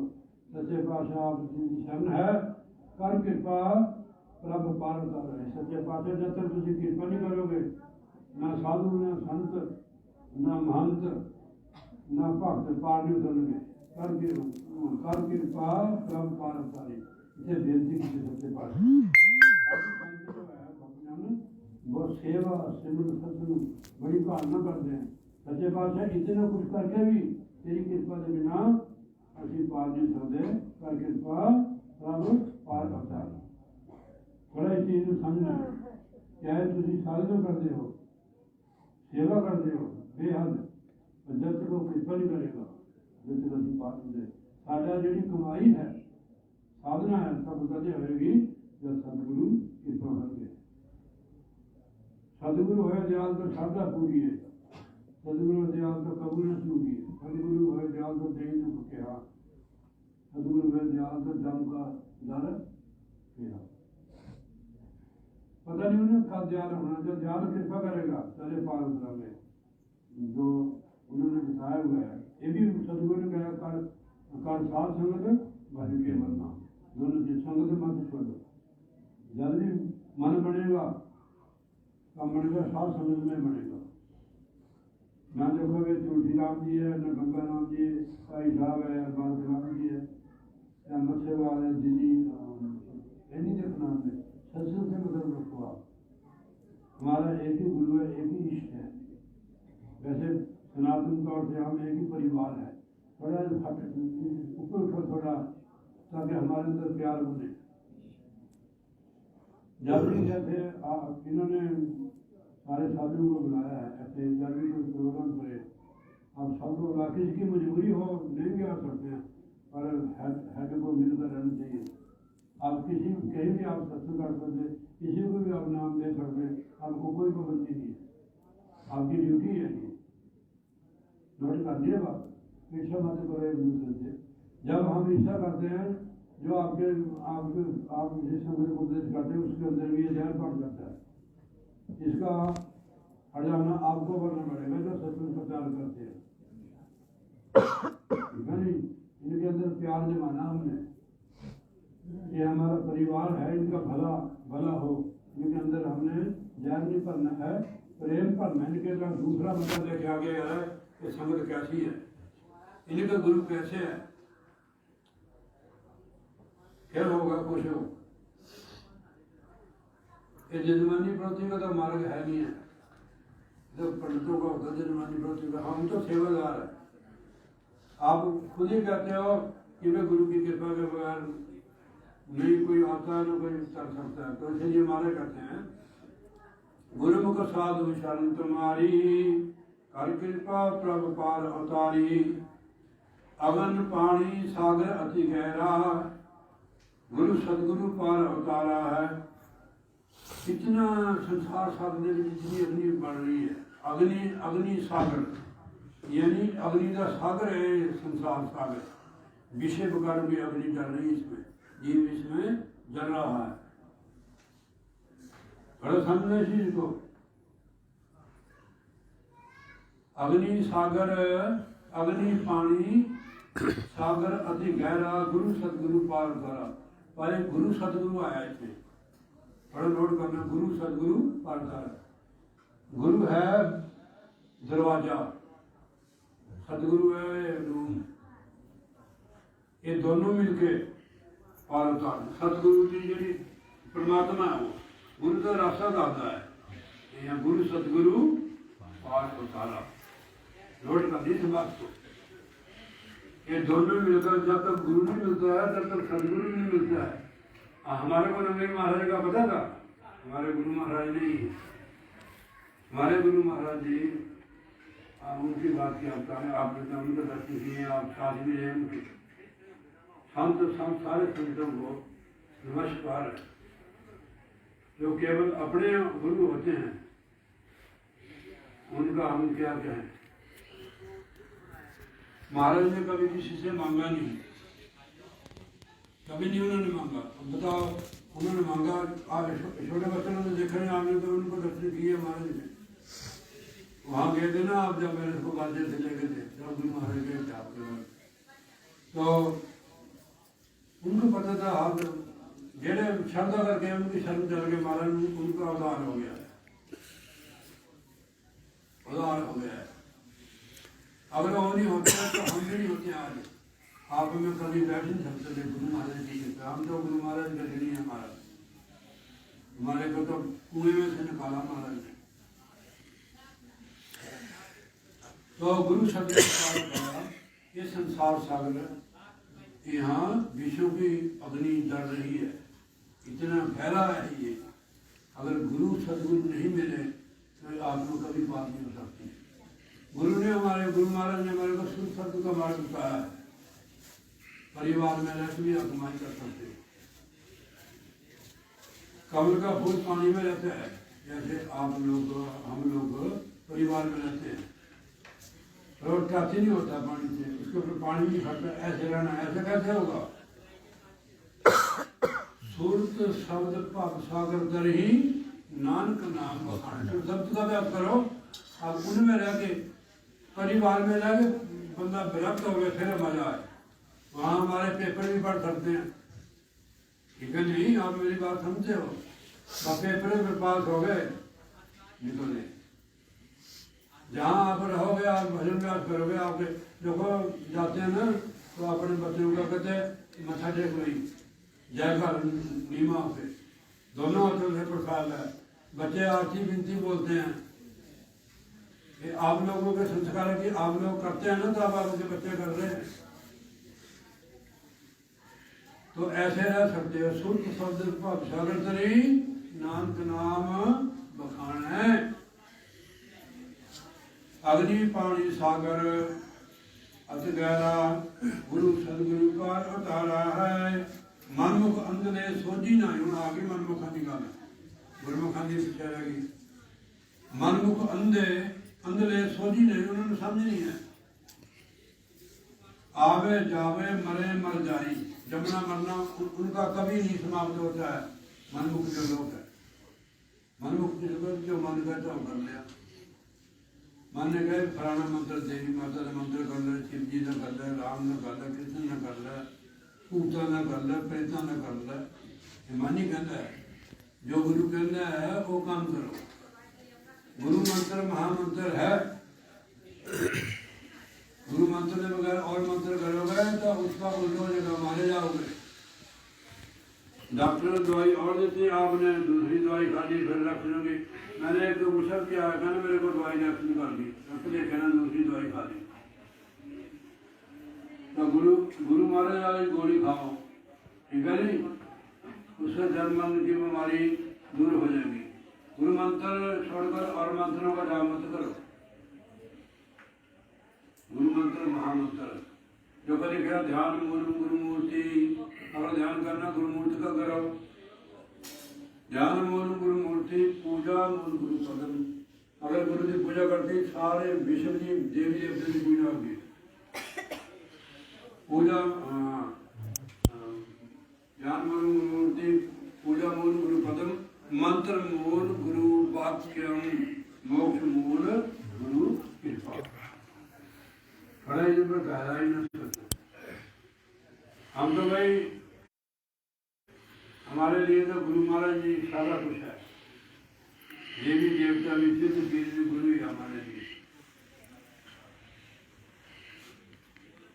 सच्चे पातशाह आपकी शरण है, कर कृपा प्रभु पारवता रहे। सच्चे पातशाह जब तक तुम कृपा नहीं करोगे, ना साधु ना संत ना महंत ना भक्त पार नहीं उतरेंगे। कर कृपा प्रभु पारवता इसे बेनती की सच्चे पातशाह। वो सेवा सिमरन सतगुरु बड़ी भावना करते हैं। सच्चे पातशाह इतना कुछ करके भी तेरी कृपा के बिना असी पार नहीं सकते। कर कृपा रब पार करता है। थोड़ा इस चीज़ को समझना, चाहे तुम साधना करते हो, सेवा करते हो बेहद, जब तक वो कृपा नहीं करेगा जब तक असी पार नहीं होते। साडा जिहड़ी कमाई है साधना है सब कदे होएगी जब सतगुरु कृपा करके। सतगुरु होए दयाल तो श्रद्धा पूरी है, सतगुरु दयाल तो कबूल चूकी है, सतगुरु होए दयाल तो देई दुख कहा, सतगुरु होए दयाल तो जम का डर कहा। पता नहीं उन्हें कब दयाल होना, जब दयाल कृपा करेगा चले पार उतरांगे। जो उन्होंने बताया हुआ है ये भी सतगुरु ने कहा कर साथ संगत भजन के मरना, दोनों की संगत मत छोड़ो। जब भी मन बनेगा कब बनेगा, साथ संगत में बनेगा। ना देखोगे तुलसी राम जी है, न गंगा राम जी है, भाई साहब है, बाल राम जी है, या मत्स्यवाल है, दिल्ली नहीं देखना। हमने सत्संग से मतलब रखो आप, हमारा एक ही गुरु है, एक ही इष्ट है। वैसे सनातन तौर से हम एक ही परिवार है। थोड़ा ऊपर उठो थोड़ा, ताकि हमारे अंदर प्यार बने। जब भी जैसे इन्होंने सारे साधुओं को बुलाया है, ऐसे जब भी कोई प्रोग्राम करे आप सबको बुला, किसी की मजबूरी हो नहीं भी आ सकते हैं, पर हेड को मिलकर रहना चाहिए। आप किसी कहीं भी आप सत्संग कर सकते, किसी को भी आप नाम दे सकते, आपको कोई पाबंदी नहीं है, आपकी ड्यूटी है ये। नोट कर दिए बात, पीछे मत करो एक दूसरे से। जब हम ऐसा करते हैं जो आप जिस संगत को उपदेश करते हैं उसके अंदर भी ये जहर पड़ जाता है। इसका हटाना आपको करना पड़ेगा जो सत्संग प्रचार करते हैं। ठीक है नहीं, इनके अंदर प्यार जमाना हमने, ये हमारा परिवार है, इनका भला भला हो, इनके अंदर हमने जहर नहीं भरना है, प्रेम भरना। इनके अंदर दूसरा मतलब लेके आ गया है कि संगत कैसी है, इनका गुरु कैसे है, क्या होगा खुश हो। ये जजमानी प्रवृत्ति का तो मार्ग है नहीं है, जब पंडितों का होता है जजमानी प्रवृत्ति का। हम तो सेवादार है। आप खुद ही कहते हो कि मैं गुरु की कृपा के बगैर नहीं कोई आता है, न कोई कर सकता है। तो इसलिए हमारे कहते हैं गुरुमुख साधु शरण तुम्हारी, कर कृपा प्रभु पार अवतारी। अगन पानी सागर अति गहरा, गुरु सदगुरु पार अवतारा है। इतना संसार साधने में जितनी अग्नि बढ़ रही है, अग्नि अग्नि सागर, यानी अग्नि का सागर है संसार सागर। विषय प्रकार भी अग्नि जल रही है, इसमें जीव इसमें जल रहा है। बड़ा समझना चीज को। अग्नि सागर, अग्नि पानी सागर अति गहरा, गुरु सदगुरु पार करा। पर एक गुरु सदगुरु आया इसमें, बड़ा नोट करना, गुरु सदगुरु पार करा। गुरु है दरवाजा, सदगुरु है रूम, ये दोनों मिलके पार उतार। सतगुरु की जी परमात्मा है, वो गुरु का रास्ता दाता है, यहाँ गुरु सतगुरु पार उतारा। नोट कर दी इस बात को। ये दोनों मिलकर, जब तक गुरु नहीं मिलता है तब तक सदगुरु नहीं मिलता है। हमारे को नंगे महाराज का पता था, हमारे गुरु महाराज नहीं है। हमारे गुरु महाराज जी उनकी बात की आपने उनके दर्शन किए, आप साथ में हैं उनके। संत संत सारे संतों को नमस्कार है, जो केवल अपने गुरु होते हैं, उनका हम क्या कहें। महाराज ने कभी किसी से मांगा नहीं, कभी नहीं उन्होंने मांगा। अब बताओ, उन्होंने मांगा, आप छोटे बच्चों ने देखा नहीं आपने, तो उनको दर्शन किए महाराज ने। वहाँ गए थे ना आप, जब मेरे को बाजे से लेके थे, जब गुरु महाराज गए थे आपके पास, तो उनको पता था आप जेड़े श्रद्धा करके उनकी शर्म चल के महाराज उनका उदार हो गया है, उदार हो गया है। अगर वो नहीं होते हैं तो हम भी नहीं होते आज। आप हमें कभी बैठ नहीं सकते थे गुरु महाराज जी के। हम तो गुरु महाराज का नहीं है, हमारे को तो कुएं में से निकाला महाराज ने। तो गुरु सतगुरु सागर का ये संसार सागर यहाँ विश्व की अग्नि जल रही है, इतना गहरा है ये। अगर गुरु सतगुरु नहीं मिले तो आप लोग कभी बात नहीं हो सकती। गुरु ने हमारे गुरु महाराज ने हमारे को शुद्ध सत्य का मार्ग बताया है। परिवार में रहकर भी आप कमाई कर सकते हो। कमल का फूल पानी में रहता है, जैसे आप लोग हम लोग परिवार में रहते हैं, रोड काफी नहीं होता पानी से, उसके ऊपर पानी नहीं खड़ता, ऐसे रहना, ऐसे कैसे होगा? सुरत शब्द पाप सागर दर ही नानक नाम बखान। शब्द का व्याप करो, आप उनमें रह के परिवार में रह के बंदा विरक्त हो गया, फिर मजा आए। वहाँ हमारे पेपर भी पढ़ सकते हैं, ठीक है? नहीं, आप मेरी बात समझते हो? पेपर में पास हो गए, निकले। जहाँ आप रहोगे, आप भजन व्यास करोगे, आपके देखो जाते हैं ना, तो अपने बच्चों का कहते मथा टेक वही जयकार नीमा पे दोनों हाथों से प्रसाद है। बच्चे आरती विनती बोलते हैं कि आप लोगों के संस्कार है कि आप लोग करते हैं ना, तो आप आपके बच्चे कर रहे हैं, तो ऐसे रह सकते हो। शुद्ध शब्द सागर तरी नाम का नाम बखान है। अग्नि पानी सागर अति गहरा, गुरु सदगुरु का अतारा है। मनमुख अंधले सोझी ना, हूँ आगे मनमुखा की गल है, गुरमुखा की पीछे रहेगी। मनमुख अंधले सोझी नहीं, उन्होंने समझ नहीं है। आवे जावे मरे मर जाई, जमना मरना उनका कभी नहीं समाप्त होता है। मनमुख जो लोग है, मनमुख जो मन कहता वो कर लिया। मन ने कहे फलाना मंत्र देवी माता का मंत्र कर ले, शिव जी का कर ले, राम ने कर ले, कृष्ण ने कर ले, भूता ने कर ले, प्रेता ने कर ले। मन ही कहता है, जो गुरु कहता है वो काम करो। गुरु मंत्र महामंत्र है। गुरु मंत्र के बगैर और मंत्र करोगे तो उसका उल्टा हो जाएगा, मारे जाओगे। डॉक्टर दवाई और देती है, आपने दूसरी दवाई खा ली, फिर डॉक्टर की मैंने एक तो गुस्सा किया, कहना मेरे को दवाई रिएक्शन कर दी, इसलिए कहना दूसरी दवाई खा ली। तो गुरु महाराज वाली गोली खाओ, ठीक है नहीं? उससे जन्म की बीमारी दूर हो जाएगी। गुरु मंत्र छोड़कर और मंत्रों का जाप मत करो। गुरु मंत्र महामंत्र जो कभी लिखा ध्यान गुरु मूर्ति, अगर ध्यान करना गुरु मूर्ति का करो। ध्यान मूल गुरु मूर्ति, पूजा मूल गुरु पदम। अगर गुरु की पूजा करती सारे विश्व की देवी देवता की पूजा होगी। पूजा ध्यान मूल गुरु मूर्ति, पूजा मूल गुरु पदम, मंत्र मूल गुरु वाक्यम, मोक्ष मूल गुरु कृपा। खड़ा ही पर कहला ही न सकते। हम तो भाई हमारे लिए तो गुरु महाराज जी सारा कुछ है। देवी देवता भी सिद्ध गिर गुरु ही हमारे लिए।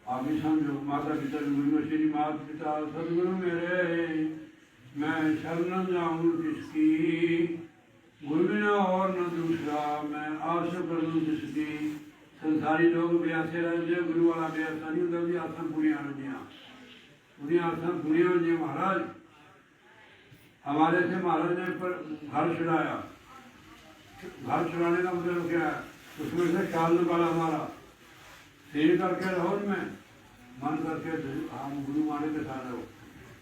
आगे समझो, माता पिता भी गुरु, श्री माता पिता सदगुरु मेरे, मैं शरण जाऊं किसकी, गुरु बिना और न दूसरा, मैं आस करूं किसकी। संसारी लोग भी ऐसे रहते, गुरु वाला भी ऐसा नहीं होता भी आसन पूरी आनंदियाँ पूरी आसन पूरी आनंदियाँ। महाराज हमारे से महाराज ने पर घर छुड़ाया। घर छुड़ाने का मतलब क्या है? उसमें से ख्याल निकाला हमारा, स्थिर करके रहो में मन करके हम गुरु माने के साथ रहो।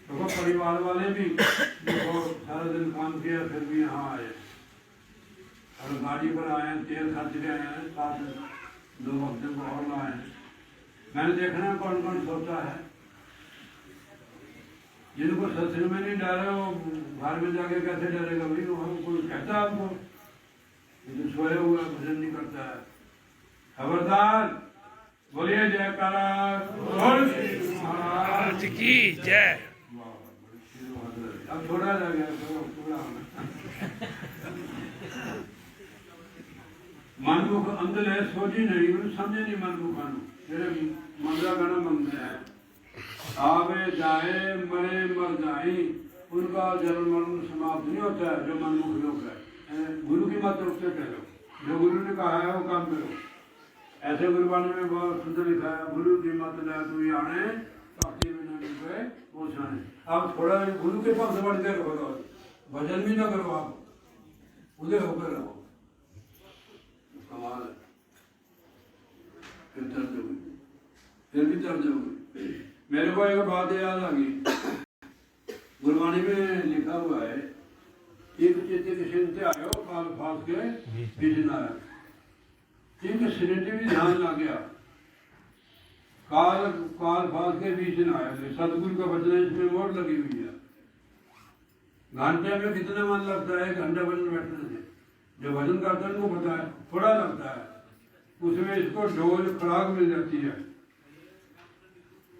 तो परिवार वाले भी देखो सारा दिन काम किया फिर भी यहाँ आए, और गाड़ी पर आए, तेल खर्च के आए हैं, साथ 2 हफ्ते को और लाए। मैंने देखना कौन कौन सोता है। जिनको सत्संग में नहीं डाले वो घर में जाके कैसे डरेगा? भाई वहाँ कोई कहता है आपको, जो सोया हुआ भजन नहीं करता है। खबरदार, बोलिए जयकारा बोल श्री महाराज
की जय।
अब छोड़ा जा गया थोड़ा मनमुख अंधले सोची नहीं, समझे नहीं मनमुखा मेरे मंगला गाना मंगते हैं। आवे जाए मरे मर जाए, उनका जन्म मरण समाप्त नहीं होता है। जो मनमुख लोग है, गुरु की मत रुक से कह लो, जो गुरु ने कहा है वो काम करो। ऐसे गुरबाणी में बहुत सुंदर लिखा है, गुरु की मत ले तू आने भक्ति में न मिले वो जाने। आप थोड़ा गुरु के पास बढ़ते रहो, भजन भी ना करो, आप उधर होकर रहो, कमाल है। फिर दर्द हुई, फिर भी दर्द हुई। मेरे को एक बात याद आ गई, गुरबाणी में लिखा हुआ है, एक चेते के सिर आयो काल फास के बीच ना आया, एक सिर भी ध्यान ला गया, काल फास के बीच ना आया। सतगुरु का वचन इसमें मोड़ लगी हुई है। घंटे में कितना मन लगता है, घंटा भजन बैठने से, जो भजन करता है उनको पता है, थोड़ा लगता है, उसमें इसको डोज खुराक मिल जाती है,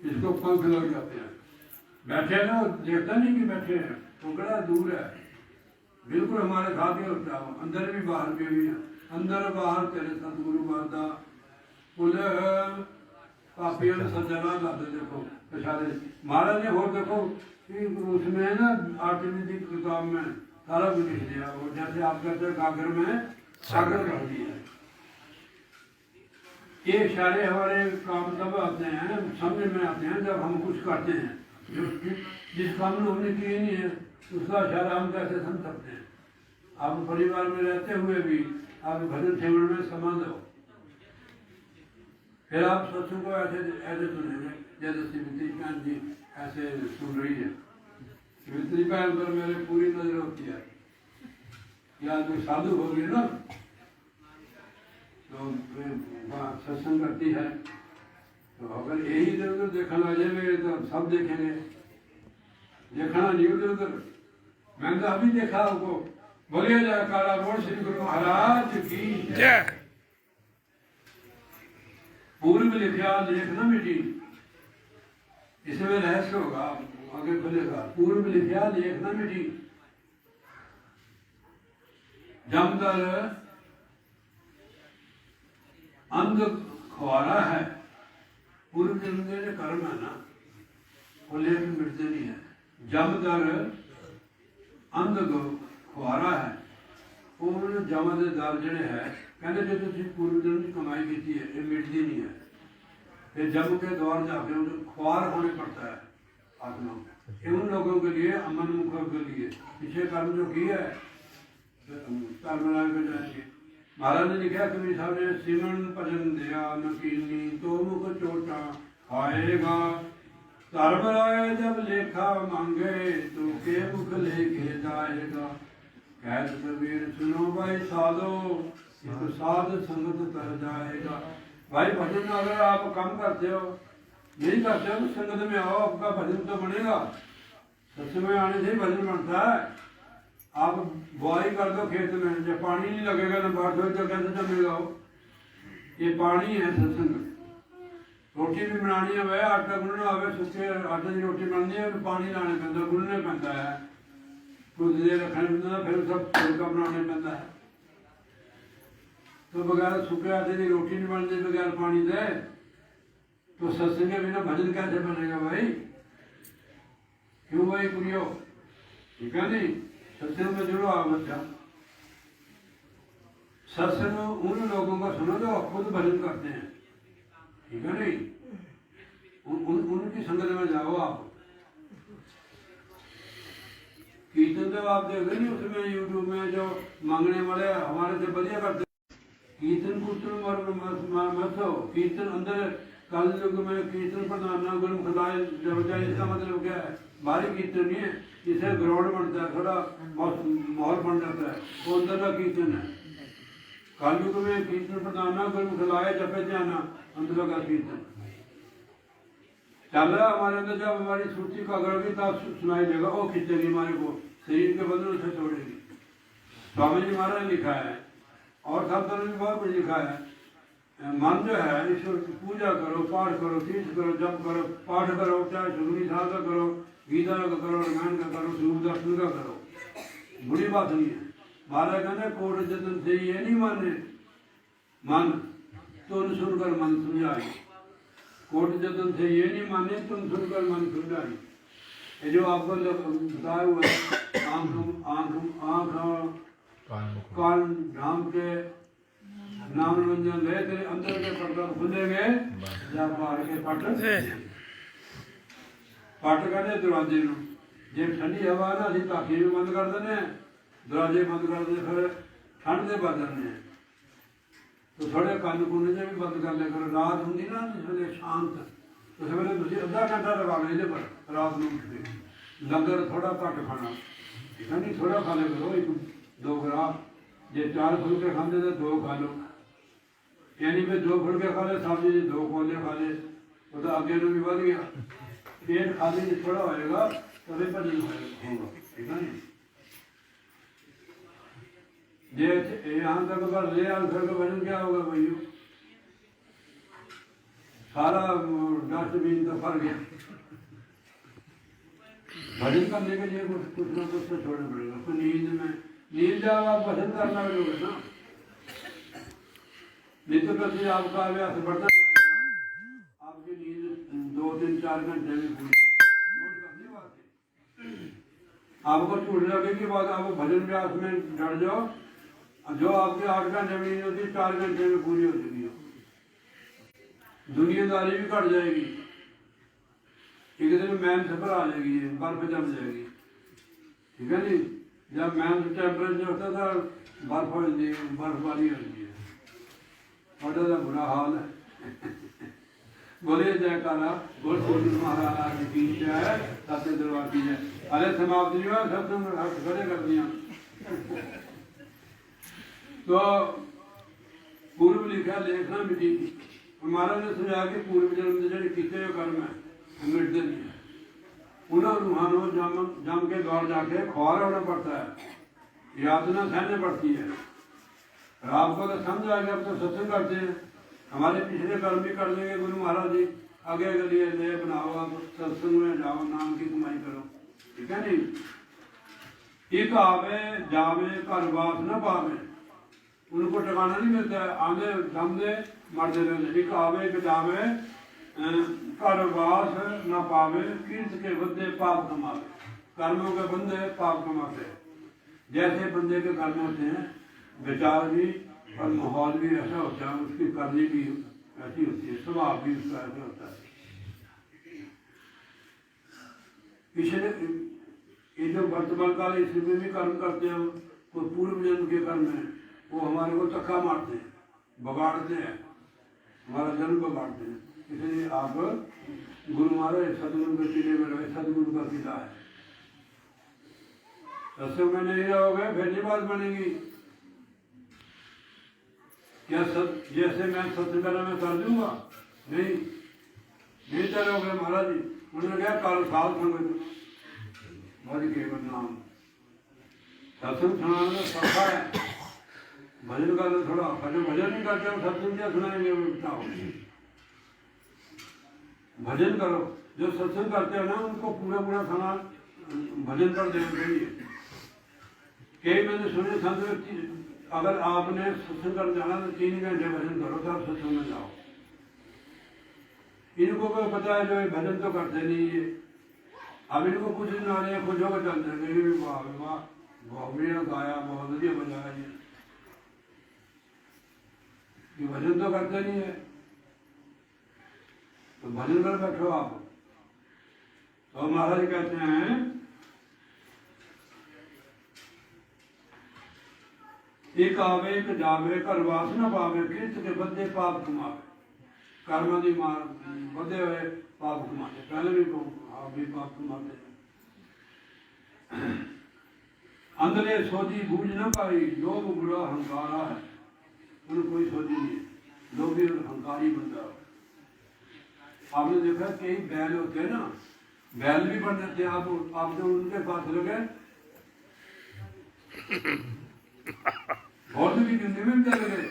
इसको पंख लग जाते हैं। बैठे ना, देखता नहीं कि बैठे हैं, टुकड़ा दूर है, बिल्कुल हमारे साथ ही होता है, अंदर भी बाहर भी है, अंदर बाहर तेरे सतगुरु बादा पुल पापियों ने सज्जना लाते। देखो प्रसाद महाराज ने और देखो कि उसमें ना आठवीं किताब में सारा कुछ लिख दिया, वो जैसे आप कहते हैं गागर में सागर कर दिया। ये सारे हमारे काम तब आते हैं, समझ में आते हैं जब हम कुछ करते हैं। जिस काम में हमने किए नहीं है उसका इशारा हम कैसे समझ सकते हैं। आप परिवार में रहते हुए भी आप भजन सेवन में समा दो, फिर आप सत्संग को ऐसे ऐसे सुनेंगे जैसे श्रीमती बहन जी ऐसे सुन रही है। श्रीमती बहन पर मेरे पूरी नजर होती है, या कोई साधु होगी ना तो सत्संग करती है, तो अगर यही इधर उधर देखना आ जाएंगे तो सब देखेंगे, देखना नहीं उधर उधर। मैंने तो अभी देखा आपको, बोलिए जय काला बोल श्री गुरु महाराज की जय। पूर्व लिखा लेख न मिटी, इसमें रहस्य होगा, आगे खुलेगा। पूर्व लिखा लेख न मिटी, जमदर अंध खुआरा है। पूर्व जन्म के जो कर्म है ना वो लेख मिटते नहीं है। जमदर अंध खुआरा है, वो जमददार जड़े है कहते जो तुम पूर्व जन्म की कमाई की थी ये मिटती नहीं है, फिर जब के द्वार जाके उनको ख्वार होने पड़ता है आत्मा। उन लोगों के लिए, अमन मुखों के लिए पीछे कर्म जो किया है कर्मराज में जाएंगे। महाराज ने लिखा कबीर साहब ने, सिमरन भजन दिया न कीनी तो मुख चोटा खाएगा, धर्मराय जब लेखा मांगे तो के मुख लेके जाएगा। कहत कबीर सुनो भाई साधो, तो साध संगत कर जाएगा। भाई भजन अगर आप कम करते हो, नहीं करते हो तो संगत में आओ, आपका भजन तो बनेगा। सत्संग में आने से ही भजन बनता है। आप बुआई कर दो खेत में, जब पानी नहीं लगेगा ना बाढ़ हो तो कैसे जमेगा वो? ये पानी है सत्संग। रोटी भी बनानी है, वह आटा गुनना हो, सूखे आटे की रोटी बनानी है, पानी लाने पैदा गुनने पैदा है, कुछ देर रखने पैदा, फिर सब फुलका बनाने पैदा है। तो बगैर सूखे आटे की रोटी नहीं बनती बगैर पानी दे, तो सत्संग के बिना भजन कैसे बनेगा भाई? क्यों भाई कुरियो? ठीक है नहीं, सत्संग में जुड़ो आप बच्चा। सत्संग उन लोगों को सुनो जो खुद भजन करते हैं, ठीक है नहीं, उनकी संगत में जाओ आप। कीर्तन तो आप देख रहे नहीं उसमें यूट्यूब में जो मांगने वाले हमारे से बढ़िया करते, कीर्तन कुर्तन मत हो। कीर्तन अंदर काल युग में कीर्तन प्रधान गुरु खुदाए जब जाए, इसका मतलब क्या है? बाहरी कीर्तन नहीं है, इसे ग्राउंड बनता है, थोड़ा माहौल बन जाता है, वो अंदर का कीर्तन है। काल युग में कीर्तन प्रधान गुरु खुदाए जपे जाना, अंदर का कीर्तन चल रहा हमारे अंदर। जब हमारी श्रुति का अगर भी तब सुनाई देगा, वो खींचेगी हमारे को, शरीर के बदल से छोड़ेगी। स्वामी जी महाराज ने लिखा है और शास्त्र में बहुत कुछ लिखा है। मन जो है ईश्वर की पूजा करो, पाठ करो, तीर्थ करो, जप करो, पाठ करो, चाहे सुगनी साधना करो, गीता का करो, रामायण का करो, सूर्य दर्शन का करो, बुरी बात नहीं है। महाराज कहते कोट जतन से ये नहीं माने मन तुम सुनकर मन समझाई, कोट जतन से ये नहीं माने तुम सुनकर मन समझाई। ये जो आपको बताया हुआ है, आँख कान ढाम के नाम रंजन ले तेरे अंदर के पट खुलेंगे या बाहर के पट कहने दरवाजे ਨੂੰ ਜੇ ਠੰਡੀ ਹਵਾ ਨਾ ਅਸੀਂ ਤਾਕੀ ਵੀ ਬੰਦ ਕਰ ਦਿੰਦੇ ਆ ਦਰਵਾजे ਬੰਦ ਕਰ ਦਿੰਦੇ ਫਿਰ ਠੰਡ ਦੇ ਵੱਜ ਜਾਂਦੇ ਆ तो थोड़े ਕੰਨ ਕੁੰਨ ਜੇ ਵੀ ਬੰਦ ਕਰ ਲਿਆ ਕਰੋ ਰਾਤ ਹੁੰਦੀ ਨਾ ਜਿਸ ਵੇਲੇ ਸ਼ਾਂਤ ਉਸ ਵੇਲੇ ਤੁਸੀਂ ਅੱਧਾ ਘੰਟਾ ਲਗਾ ਲਓ ਇਹਦੇ ਪਰ ਰਾਤ ਨੂੰ ਉੱਠ ਕੇ ਲੰਗਰ ਥੋੜਾ ਘੱਟ ਖਾਣਾ ਠੀਕ ਹੈ ਨਹੀਂ ਥੋੜਾ ਖਾ ਲਿਆ ਕਰੋ ਇੱਕ ਦੋ ਗ੍ਰਾਮ ਜੇ 4 ਫੁਲਕੇ ਖਾਂਦੇ ਤਾਂ 2 ਖਾ ਲਓ यानी मैं 2 फुलके खा ले सब्जी 2 कोले खा ले वो तो आगे भी बढ़ गया पेट खाली थोड़ा होएगा तभी वजन होगा ठीक है ये यहाँ तक अगर ले आओ फिर का वजन क्या होगा भैया सारा डस्टबिन तो भर गया भजन करने के लिए कुछ ना कुछ तो छोड़ना पड़ेगा तो नींद जब आप भजन करना होगा ना नित्य प्रति आपका अभ्यास बढ़ता जाएगा आपकी नींद 2 3 4 घंटे में पूरी नोट करने वाले आपको छूट लगने के बाद आप भजन अभ्यास में डर जाओ जो आपके 8 घंटे में नींद होती 4 घंटे में पूरी हो चुकी है दुनियादारी भी घट जाएगी एक दिन मैन सफर आ जाएगी बर्फ जम जाएगी ठीक है जी जब मैन टेम्परेचर होता था बर्फ हो जाती है बर्फबारी हो जाती है और तो बुरा हाल है बोले जयकारा बोल बोल महाराज की जय सत्य दरबार की जय अरे समाप्त नहीं हुआ सब तुम खड़े कर दिया तो पूर्व लिखा लेखना मिटी हमारा ने सुझाया कि पूर्व जन्म के जो किए कर्म है मिटते नहीं है उन्हें रूहानों जम के दौड़ जाके खुआर होना पड़ता है यातना सहने पड़ती है आपको तो समझ आ गया अब तो सत्संग करते हैं हमारे पिछले कर्म भी कर देंगे गुरु महाराज जी आगे के लिए नए बनाओ आप सत्संग में जाओ नाम की कमाई करो ठीक है नहीं एक आवे जावे घर वास न पावे उनको ठिकाना नहीं मिलता है आगे जमदे मरते रहते एक आवे एक जावे घर वास न पावे कीर्त के बंदे पाप कमावे कर्मों के बंदे पाप कमाते जैसे बंदे के कर्म होते हैं विचार भी और माहौल भी ऐसा होता है उसकी करनी भी ऐसी होती है स्वभाव भी उसका ऐसा होता है पिछले ये जो वर्तमान काल इसमें भी कर्म करते हैं वो पूर्व जन्म के कर्म है वो हमारे को धक्का मारते हैं बगाड़ते हैं हमारा जन्म बगाड़ते हैं इसलिए आप गुरु महाराज सदगुरु के टीले में रहे सदगुरु का पिता है सत्संग में नहीं रहोगे फिर नहीं बात बनेगी क्या सब जैसे मैं सत्संग में कर दूंगा नहीं चलोगे महाराज जी उन्होंने कहा काल साल संग भज के नाम सत्संग सुनाना सौखा है भजन करना थोड़ा भजन नहीं करते हो सत्संग क्या सुनाएंगे बताओ भजन करो जो सत्संग करते हो ना उनको पूरा खाना भजन कर देना चाहिए कई मैंने सुने संत अगर आपने सत्संग कर जाना तो 3 घंटे भजन करो तब सत्संग में जाओ इनको कोई पता है जो भजन तो करते नहीं है अब इनको कुछ दिन आ रहे खुश होकर चलते हैं वाह बहुत बढ़िया गाया बहुत बढ़िया बजाया ये भजन तो करते नहीं है तो भजन कर बैठो आप तो महाराज कहते हैं एक आवे एक जावे घर वास न पावे कीर्त के बदे पाप कमावे कर्म की मार बदे हुए पाप कमाते पहले भी आप भी पाप कमाते अंदरे सोची बूझ न पाई लोभ बुरा हंकारा है उन्हें कोई सोची नहीं है लोभी और हंकारी बंदा आपने देखा कई बैल होते हैं ना बैल भी बन जाते हैं आप जो उनके पास लगे बहुत भी गिनने में चल गए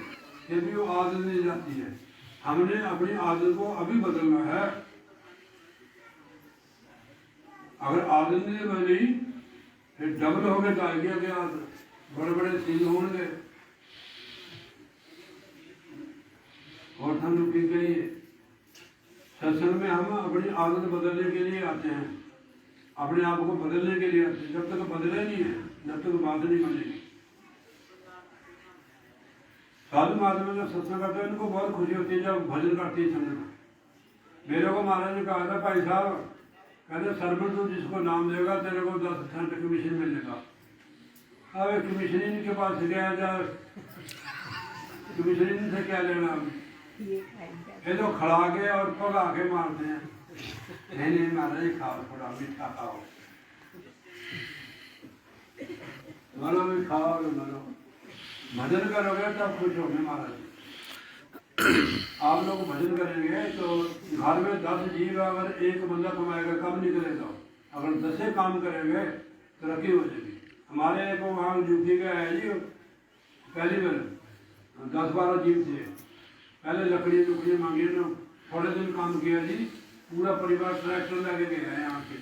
फिर भी वो आदत नहीं जाती है हमने अपनी आदत को अभी बदलना है अगर आदत नहीं बनी फिर डबल हो गए जाएगी आगे आदत बड़े बड़े सीन होंगे और हम लोग कहिए सत्संग में हम अपनी आदत बदलने के लिए आते हैं अपने आप को बदलने के लिए आते हैं जब तक बदले नहीं है जब तक बात नहीं बनेगी साधु महात्मा जब सत्संग करते हैं उनको बहुत खुशी होती है जब भजन करती है संगत। मेरे को महाराज ने कहा था, भाई साहब कहते सरवर तू जिसको नाम देगा तेरे को 10% कमीशन मिलेगा। अब कमीशन इनके पास गया जा, कमीशन इनसे क्या लेना, ये तो खड़ा के और पगा के मारते हैं। नहीं नहीं महाराज खाओ, थोड़ा मीठा खाओ, मरो भी खाओ मरो, भजन करोगे तब खुश होंगे महाराज। आप लोग भजन करेंगे तो घर में 10 जीव अगर एक बंदा कमाएगा कम निकलेगा, अगर 10 काम करेंगे तरक्की हो जाएगी। हमारे को वहाँ यूपी का है जी, पहली बार 10-12 जीव थे, पहले लकड़ी मांगी ना, थोड़े दिन काम किया जी, पूरा परिवार ट्रैक्टर लेके गया है यहाँ से,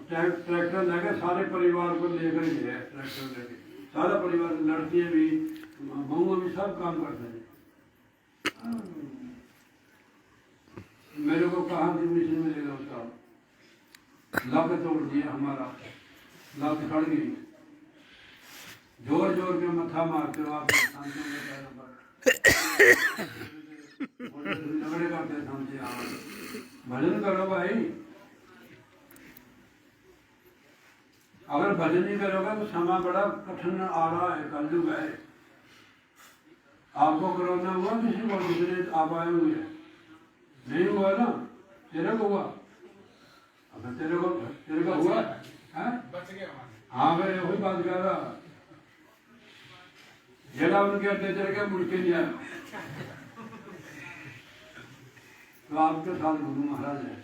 ट्रैक्टर लेके सारे परिवार को लेकर गया है, ट्रैक्टर लेके सारा परिवार, लड़कियाँ भी बहुओं भी सब काम करते हैं। मेरे को कहाँ मिशन मिलेगा उसका, लक तोड़ दिया हमारा, लक खड़ गई, जोर जोर के मथा मारते हो आप, झगड़े करते समझे। भजन करो भाई, अगर भजन नहीं करोगे तो समय बड़ा कठिन आ रहा है, कलयुग है। आपको कोरोना हुआ, किसी को दूसरे आप आए हुए नहीं हुआ ना, तेरे को हुआ, अगर तेरे को हुआ है, हाँ भाई वही बात कर रहा, जरा उनके अत्याचार के मुड़ के नहीं आया। तो आपके साथ गुरु महाराज है।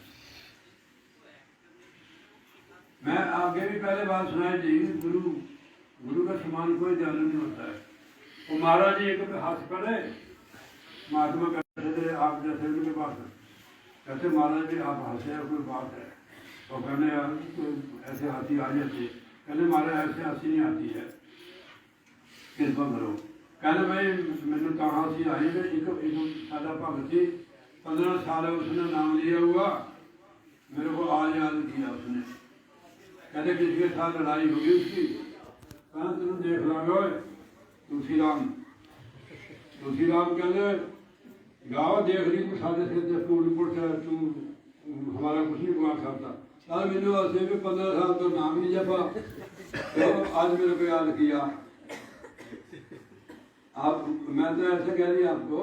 मैं आगे भी पहले बात सुनाई थी, गुरु का समान कोई दयालु नहीं होता है। वो महाराज जी एक हाथ पड़े, महात्मा कहते थे आप जैसे उनके पास, कहते महाराज जी आप हंसे, कोई बात है, तो कहने यार ऐसे हंसी आ जाती है, कहने महाराज ऐसे हंसी नहीं आती है, कृपा करो। कहने भाई मैंने कहा हंसी आई है, एक सादा भगत जी 15 साल उसने नाम लिया हुआ, मेरे को आज याद किया उसने, कहते किसी के साथ लड़ाई होगी उसकी, कहा तुम देख लाओगे तुलसीराम कहते गाँव देख रही तू साढ़े से तू हमारा कुछ नहीं हुआ करता, यार मैंने वैसे भी 15 साल तो नाम नहीं जपा, तो आज मेरे को याद किया। आप मैं तो ऐसे कह रही आपको,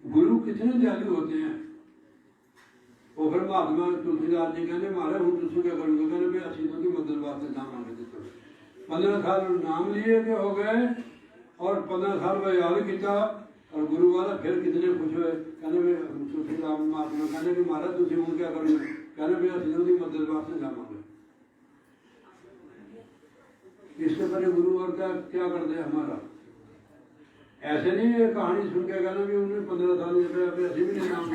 गुरु कितने दयालु होते हैं। वो फिर महात्मा तुलसीदास जी कहने मारे हूँ तुझसे क्या करूँगा, कहने भाई अच्छी तो की मदद वास्ते नाम मांगे थे, 15 साल नाम लिए के हो गए और 15 साल में याद किया, और गुरु वाला फिर कितने खुश हुए, कहने भाई तुलसीदास महात्मा कहने कि महाराज तुझे हूँ क्या करूँगा, कहने भाई अच्छी की मदद वास्ते नाम मांगे। इससे पहले गुरु और क्या कर दे हमारा, ऐसे नहीं ये कहानी सुन के कहना भी उन्हें 15 साल ऐसे भी नहीं नाम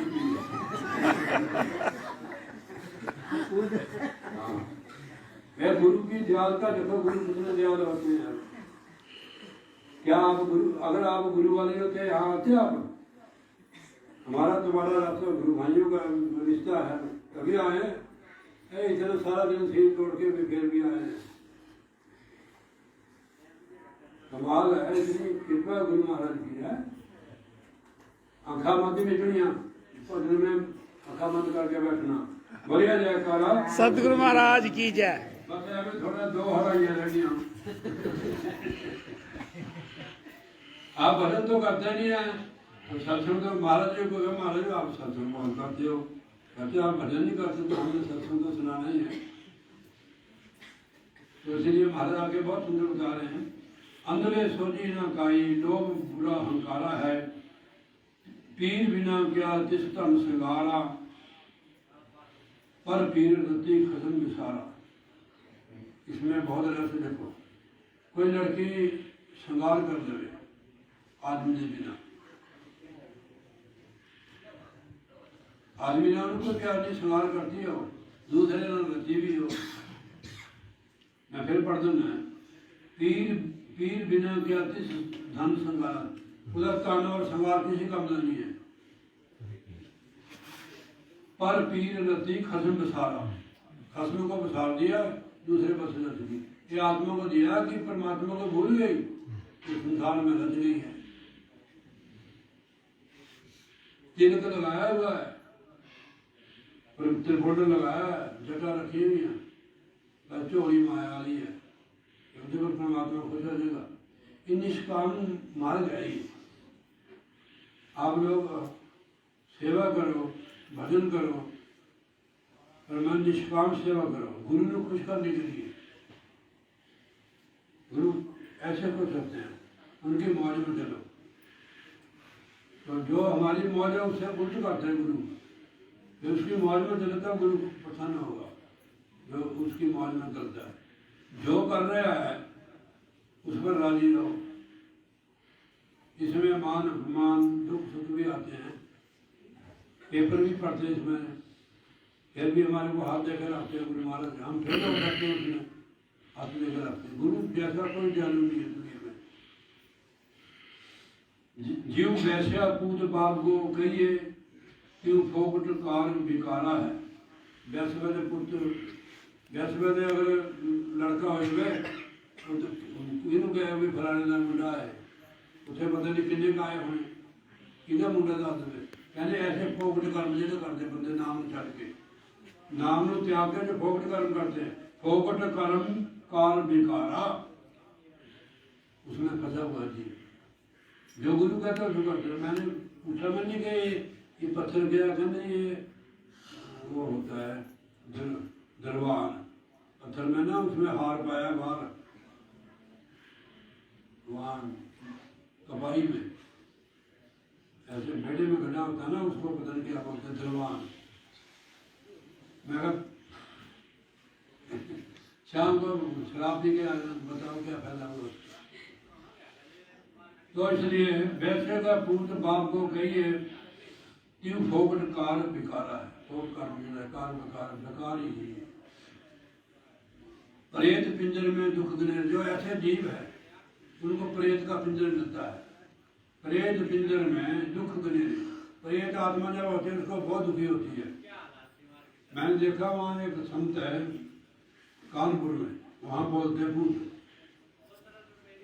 हाँ। गुरु की दयालता देखो, गुरु कितने दयाल होते हैं। क्या आप गुरु, अगर आप गुरु वाले होते यहाँ आते आप, हमारा तुम्हारा रास्ता गुरु भाइयों का रिश्ता है, कभी आए इतना सारा दिन सीट तोड़ के भी फिर भी आए, कमाल है, इतनी कृपा गुरु महाराज की है। आंखा मत मिटनिया, भजन में आंखा मत करके बैठना, बढ़िया जयकारा
सतगुरु महाराज की जय।
बस अभी थोड़ा 2 हराइयां रह गई, आप भजन तो करते नहीं है, तो सत्संग तो महाराज जी को, महाराज आप सत्संग बहुत करते हो, कहते आप भजन नहीं करते तो हमने सत्संग तो सुनाना ही है। तो इसलिए महाराज आगे बहुत सुंदर बता रहे हैं, अंधले सोची न काई, लोभ बुरा हंकारा है, पीर बिना क्या तिस तन सिंगारा, पर पीर रति खत्म विसारा। इसमें बहुत रस देखो, कोई लड़की श्रृंगार कर देवे आदमी ने बिना, आदमी ने उनको क्या नहीं श्रृंगार करती हो, दूसरे ने रति भी हो। मैं फिर पढ़ दूंगा, पीर बिना क्या तिस धन संगार, उधर तन और संगार किसी का नहीं है, पर पीर रति खसम बसारा, खसम को बसार दिया, दूसरे बस रच दी। ये आत्मा को दिया कि परमात्मा को भूल गई, जो संसार में रच गई है। तिलक लगाया हुआ है, त्रिपुंड लगाया है, जटा रखी हुई है, झोली माया वाली है, देखो परमात्मा खुश हो जाएगा। ये निष्काम मार्ग है ये। आप लोग सेवा करो, भजन करो, और मन निष्काम सेवा करो, गुरु ने खुश करने के लिए। गुरु ऐसे खुश होते हैं, उनकी मौज में चलो। तो जो हमारी मौज है उससे उल्ट करते हैं गुरु, जो उसकी मौज में चलता है गुरु को प्रसन्न होगा, जो उसकी मौज में चलता है। जो कर रहा है उस पर राजी रहो। इसमें मान अपमान दुख सुख भी आते हैं, पेपर भी पढ़ते हैं इसमें, फिर भी हमारे को हाथ देकर आते हैं गुरु महाराज, हम फिर तो करते हैं उसमें हाथ देकर आते हैं। गुरु जैसा कोई जालू नहीं है दुनिया में। जीव वैश्या पूत बाप को कहिए क्यों फोकट कार बिकारा है। वैश्य के पुत्र वैश्य के अगर लड़का हो गए तो कहे भी फलाने का मुंडा है, उसे पता नहीं किन्ने का आए होने, कि मुंडा दस दे। कहते ऐसे फोकट कर्म जो करते बंदे नाम छड़ के, नाम को त्याग के जो फोकट कर्म करते हैं, फोकट कर्म काल बिकारा, उसमें फंसा हुआ जी। जो गुरु कहता है उसको करते हैं। मैंने पूछा, मैंने कि ये पत्थर गया, कहते ये वो होता है दरबार पत्थर में ना, उसमें हार पाया बाहर वहाँ कपाही में, ऐसे बेड़े में गड्ढा होता है ना, उसको पता नहीं क्या बोलते हैं, दरबार। मैं कहा शाम को शराब पी के बताओ क्या फायदा हुआ। तो इसलिए वैसे का पूत बाप को कहिए क्यों फोकट कार बिकारा है। फोक कार बेकार ही है। प्रेत पिंजर में दुख गने, जो ऐसे जीव है उनको प्रेत का पिंजर मिलता है। प्रेत पिंजर में दुख गने, प्रेत आत्मा जब होती है उसको बहुत दुखी होती है। मैंने देखा वहाँ एक संत है कानपुर में, वहाँ बोलते हैं भूत।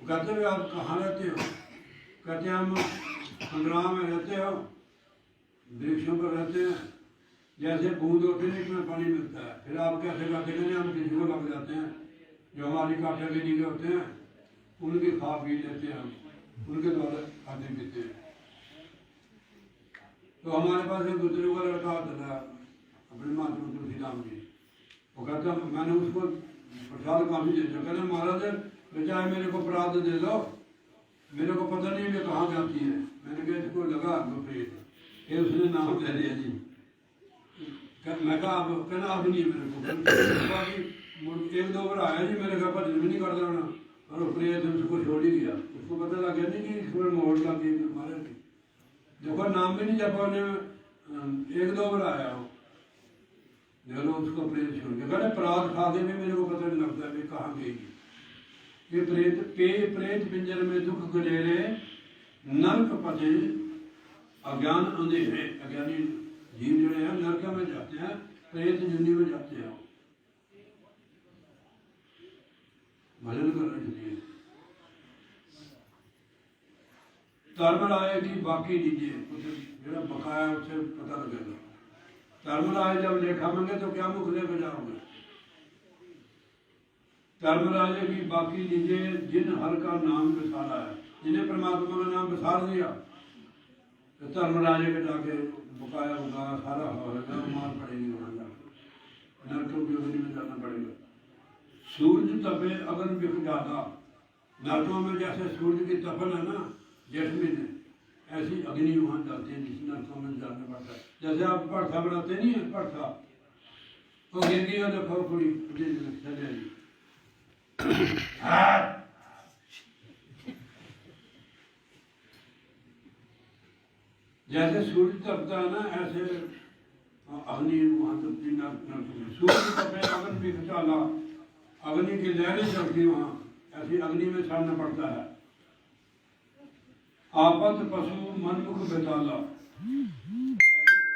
कहते हुए आप कहाँ रहते हो? कहते हैं हम संग्राम में रहते हो, वृक्षों पर रहते हैं, जैसे बूंद होती है इसमें पानी मिलता है। फिर आप कैसे कहते हैं हम किसी को लग जाते हैं, जो हमारी काठा के नीचे होते हैं उनकी खा पी लेते हैं, हम उनके द्वारा खाते पीते हैं। तो हमारे पास एक दूसरे का लड़का आता था अपने माता तुलसीराम जी, वो कहता मैंने उसको प्रसाद काफी दे दिया। कहते महाराज बेचारे मेरे को प्राप्त दे दो, मेरे को पता नहीं मैं कहाँ जाती है। मैंने कहा इसको लगा प्रेत, फिर उसने नाम दे दिया जी। मैं कहा आप कहना आप नहीं मेरे को, एक दो बार आया जी मेरे घर पर भी नहीं करता होना, और प्रेत उसको छोड़ ही गया। उसको पता लग गया नहीं कि इसमें मोड़ लग गई मारे। देखो नाम भी नहीं जपा, एक दो बार आया हो, देखो उसको प्रेत छोड़ गया। कहते परात खा के भी मेरे को पता नहीं लगता भी कहाँ गई ये प्रेत पिंजर में दुख गडेरे नरक पते अज्ञान अंधेरे। अज्ञानी जीव जो है नरक में जाते हैं, प्रेत जुनी में जाते हैं। भजन करने के लिए धर्म राय की बाकी दीजिए, जो बकाया उससे पता लगेगा। धर्म राय जब लेखा मांगे तो क्या मुख लेकर जाओगे? धर्मराज की बाकी लीजिए जिन हर का नाम बिसारा है, जिन्हें परमात्मा का नाम बिसार दिया तो धर्मराज के जाके बकाया होगा, सारा होगा, मार पड़ेगी, नरकों की अग्नि में जाना पड़ेगा। सूर्य तपे अगन बिख जाता, नरकों में जैसे सूर्य की तपन है ना जेठ में, ऐसी अग्नि वहाँ जाती है जिस नरकों में जाना पड़ता है। जैसे आप पड़था बनाते नहीं है, पड़था तो गिर गई देखो थोड़ी चले जैसे सूर्य तपता है ना, ऐसे अग्नि वहां तपती। सूर्य तपे अग्नि भी खचाला, अग्नि की लहरें चलती वहां, ऐसी अग्नि में चढ़ना पड़ता है। आपत पशु मनमुख बेताला,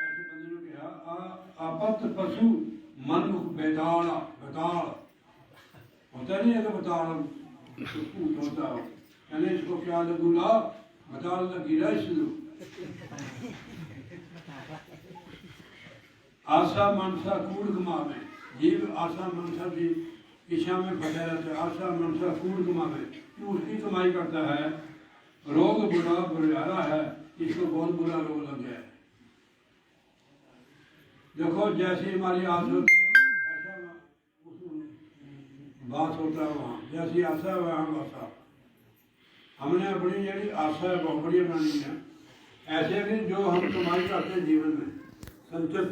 ऐसे बंदे ने कहा आपत पशु मनमुख बेताड़ा, बेताड़ होता नहीं है तो बताओ भूत होता हो, कहने इसको क्या लगूला बता लगी रहा इसको आशा मनसा कूड़ कमावे जीव आशा मनसा की इच्छा में फंसा रहता है। आशा मनसा कूड़ कमावे तो उसकी कमाई करता है। रोग बुरा बुरा है, इसको बहुत बुरा रोग लग गया है। देखो जैसी हमारी आस होती है ऐसा बात होता है वहाँ, जैसी आशा है वहाँ आशा। हमने अपनी जड़ी आशा है बहुत बढ़िया बनानी है। ऐसे भी जो हम कमाई करते हैं जीवन में संचित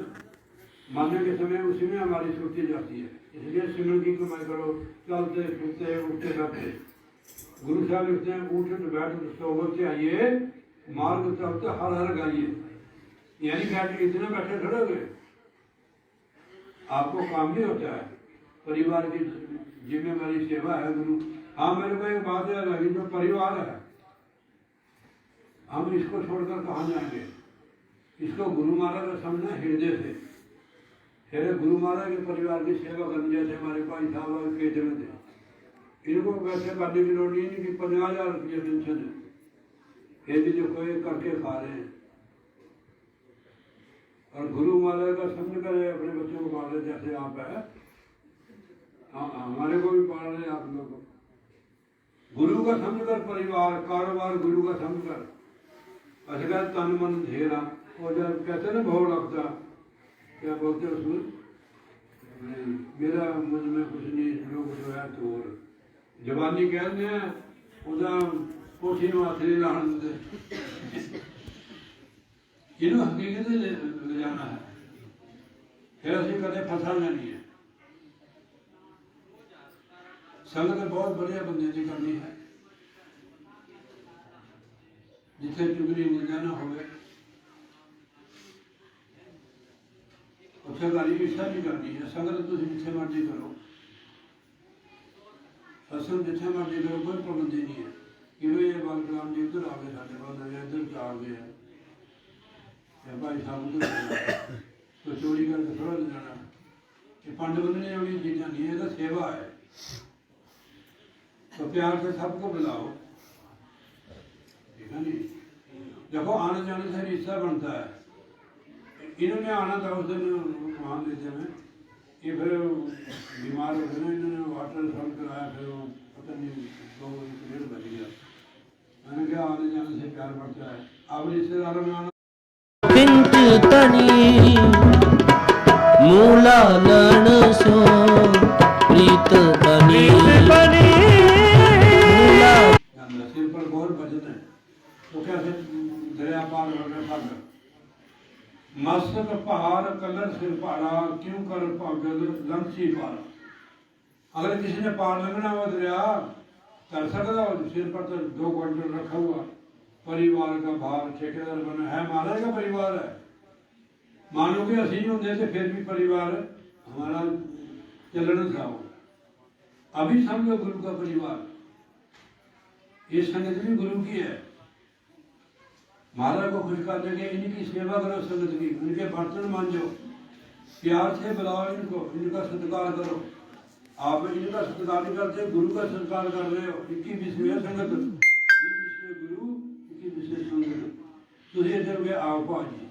मारने के समय उसी में हमारी छुट्टी जाती है। इसलिए सिमरन की कमाई करो, चलते फिरते उठते बैठते। गुरु साहब लिखते हैं उठ बैठ सोबत से आइए, मार्ग चलते हर हर गाइए। यानी बैठ इतने बैठे खड़े हो गए, आपको काम भी होता है। परिवार की जिम्मेवारी सेवा है गुरु। हाँ मेरे को एक बात याद लगी, जो परिवार है हम इसको छोड़कर कहाँ जाएंगे। इसको गुरु महाराज का समझना हृदय से। फिर गुरु महाराज के परिवार की सेवा करनी, जैसे हमारे भाई साहब और केजर में थे। इनको वैसे करने की लोड़ नहीं कि 50,000 रुपये पेंशन है, फिर भी देखो ये करके खा रहे हैं। और गुरु महाराज का समझ कर अपने बच्चों को पाल रहे, जैसे आप है हमारे को भी पाल रहे आप लोग। गुरु का समझकर परिवार कारोबार गुरु का समझकर अच्छा तन मन धेरा। और जब कहते ना भाव लगता क्या बोलते उसमें मेरा मुझ में कुछ नहीं लोग जो है तो जवानी कहते हैं उदा पोछी में हाथ नहीं लाने देते। इन्हों हकीकत ले जाना है, फिर असं कदे फसाना नहीं है। संगत बहुत बढ़िया बंदे की करनी है, जिथे चुगली मिल जाना हो उत्थे गाली इच्छा नहीं करनी है। संगत तुम जिथे मर्जी करो, सत्संग जिथे मर्जी करो, कोई पाबंदी नहीं है कि ये बाल कलाम जी इधर आ गए, साढ़े पास इधर आ गए हैं भाई साहब उधर तो चोरी करके थोड़ा ले जाना। ये पंड बनने वाली चीज़ा नहीं है, सेवा है। तो प्यार से सबको बुलाओ, ठीक है नहीं। देखो आने जाने से रिश्ता बनता है। इन्होंने आना था उस दिन वहाँ देते में, ये फिर बीमार हो गए ना, इन्होंने वाटर सर्व कराया, फिर वो पता नहीं 2 बज गया। मैंने कहा आने जाने से प्यार बढ़ता है। अब रिश्तेदारों में आना
तनी मूला लण सो प्रीत बनी
सिर पर बहुत वजन है, तो कैसे दरिया पार हो गए पागल। मस्तक पहाड़ कलर सिर पारा, क्यों कर पागल लंसी पारा। अगर किसी ने पार लगना हुआ दरिया कर सकता हो, सिर पर तो 2 क्विंटल रखा हुआ, परिवार का भार ठेकेदार बना है, महाराज का परिवार है। मानो कि असी होंगे तो फिर भी परिवार हमारा चलन था। अभी समझो गुरु का परिवार, ये संगत भी गुरु की है। महाराज को खुश करने के इनकी सेवा करो, संगत की उनके बर्तन मांझो, प्यार से बुलाओ इनको, इनका सत्कार करो। आप इनका सत्कार नहीं करते, गुरु का सत्कार कर रहे हो। इनकी विषय संगत, गुरु इनकी विषय संगत। तुझे जब आओ भाजी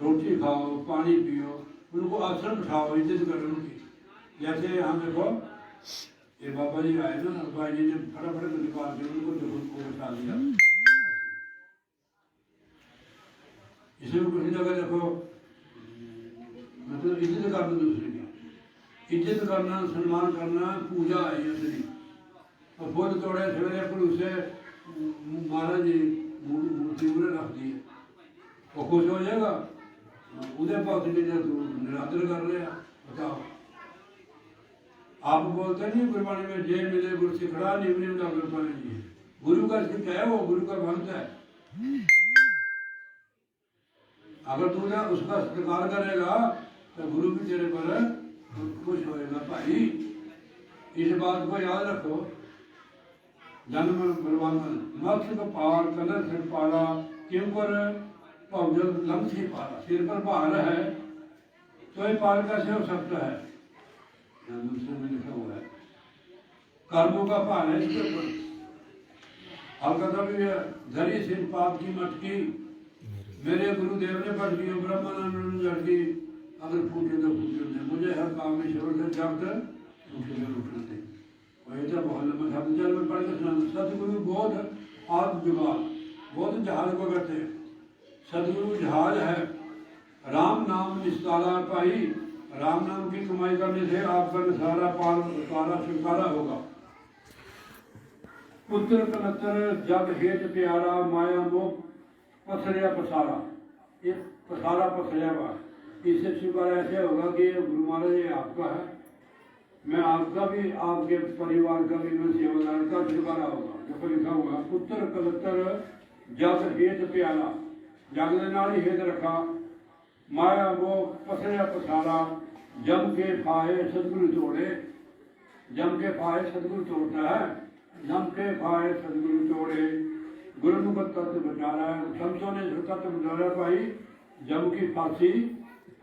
रोटी खाओ, पानी पियो, उनको आसन बिठाओ, इज्जत करो उनकी। जैसे हम देखो ये बाबा जी आए ना, बाबा जी ने फटाफट निकाल के उनको बिठा दिया। इसमें कुछ जगह देखो मतलब इज्जत करना, दूसरे की इज्जत करना, सम्मान करना पूजा है ये असली। और फुल तोड़े सवेरे पड़ूसे महाराज जी मूर्ति उन्हें रख दी, वो खुश हो जाएगा। उदय भक्त जी ने निरादर कर रहे हैं, बताओ। आप बोलते नहीं गुरबाणी में जे मिले गुरु सिखड़ा निवनी ना गुरबाणी जी। गुरु का सिख है, वो गुरु का भक्त है। अगर तू ना उसका सत्कार करेगा तो गुरु भी तेरे पर खुश होएगा। भाई इस बात को याद रखो। जन्म बलवान मक्ष को पार कलर सिर पारा, क्यों कर भवजल लंघी पारा। सिर पर भार है तो ये पार कैसे हो सकता है। दूसरे में लिखा हुआ है कर्मों का भार है इसके ऊपर। हल्का भी है धरी सिर पाप की मटकी, मेरे गुरुदेव ने पढ़ दी ब्रह्मानंद ने जड़ दी, अगर फूटे तो फूटे दे, मुझे हर काम में शोर से जाकर फूटे में उठने दे। वही तो बहुत लंबा शब्द जल में पढ़ के सुना। सदगुरु बहुत आत्म जुगाड़, बहुत जहाज को कहते हैं। सदगुरु जहाज है, राम नाम निस्तारा पाई, राम नाम की कमाई करने से आपका सारा पार पारा छुटकारा होगा। पुत्र कलत्र जग हेत प्यारा, माया मोह पसरिया पसारा, ये पसारा पसरिया हुआ, इससे छुटकारा ऐसे होगा कि गुरु महाराज ये आपका है, मैं आपका भी, आपके परिवार का भी, मैं सेवादार का छुटकारा होगा। देखो लिखा हुआ पुत्र कलत्र जग हेत प्यारा, जग ने नाल ही हेत रखा, माया मोह पसरिया पसारा, जम के फाहे सदगुरु तोड़े, जम के फाहे सदगुरु तोड़ता है, जम के फाहे सदगुरु तोड़े, गुरु को तत्व बचा रहा है। संतों ने जो तत्व बचा पाई, जम की फांसी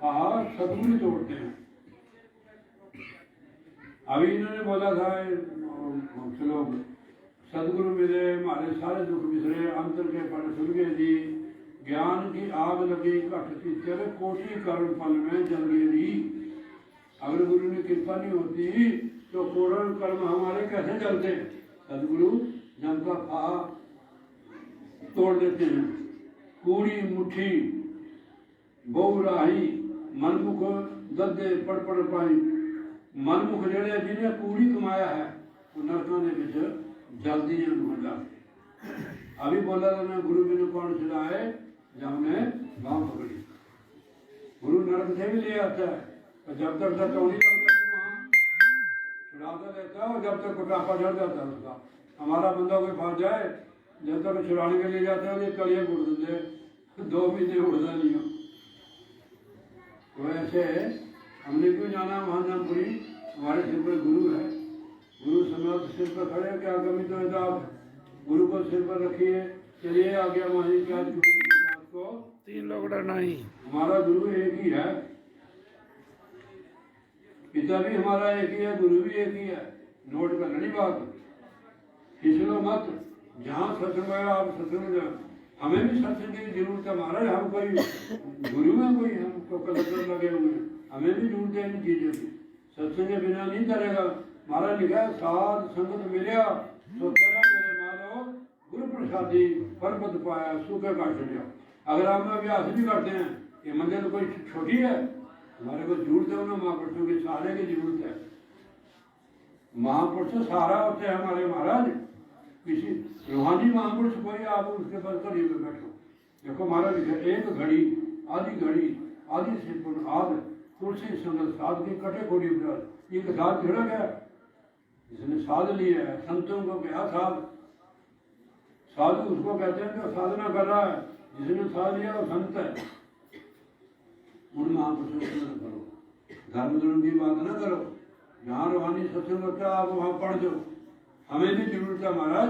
फाहा सदगुरु तोड़ते हैं। अभी इन्होंने बोला था श्लोक, सदगुरु मिले हमारे सारे दुख बिसरे, अंतर के पट सुन गए जी, ज्ञान की आग लगी घट तीतर, कोटि कर्म फल में जल गए जी। अगर गुरु ने कृपा नहीं होती तो करोड़ कर्म हमारे कैसे चलते। सदगुरु जम का फा तोड़ देते हैं। कूड़ी मुट्ठी बहुराही, मनमुख दद्दे पड़ पड़ पाई, मनमुख जेड़े जिन्हें कूड़ी कमाया है वो नरकों के विच जल्दी ढूंढा। अभी बोला था मैं गुरु बिनु कौन छुड़ाए, जब ने बांह पकड़ी। गुरु नरक से भी ले आता है, और जब तक टटौनी लग जाती वहाँ छुड़ाता रहता है, और जब तक कुटापा चढ़ जाता है उसका। हमारा बंदा कोई फंस जाए, जब तक छुड़ाने के लिए जाते हैं कलिए उड़ देते, 2 महीने उड़ता नहीं हो। तो ऐसे हमने क्यों जाना वहाँ जमपुरी, हमारे सिर पर गुरु है, गुरु समय सिर पर खड़े, क्या कमी तो है आप गुरु को सिर पर रखिए, चलिए आ गया वहीं क्या को
3 लोग डरना ही।
हमारा गुरु एक ही है, पिता भी हमारा एक ही है, गुरु भी एक ही है। नोट कर लेनी बात, फिसलो मत, जहाँ सत्संग है आप सत्संग जाओ। हमें भी सत्संग की जरूरत है महाराज, हम कोई गुरु में कोई हमको कलर लगे हुए हैं, हमें भी जरूरत है इन चीजों की। सत्संग के बिना नहीं चलेगा। महाराज लिखा है साध संगत मिलिया तो तेरा मेरे मानो गुरु प्रसादी परपद पाया सुखे का चढ़िया। अगर हम अभ्यास भी करते हैं, ये मंदिर तो कोई छोटी है, हमारे को जरूरत है उन्हें महापुरुषों की सहारे की जरूरत है। महापुरुष सहारा होते हैं हमारे महाराज, किसी रूहानी महापुरुष कोई आप उसके पास कभी में बैठो। देखो महाराज एक घड़ी आदि से पूर्ण आद तुलसी संगत साध की कटे खोड़ी उपराध, एक साध खड़ा गया जिसने साध लिया है। संतों को क्या साध, साधु उसको कहते हैं जो साधना कर रहा है, जिसने साध लिया वो संत है। उन महापुरुषों की मदद करो, धर्म धर्म की बात ना करो। जहाँ रूहानी सत्संग होता है आप वहाँ पढ़ दो। हमें भी जरूरत है महाराज,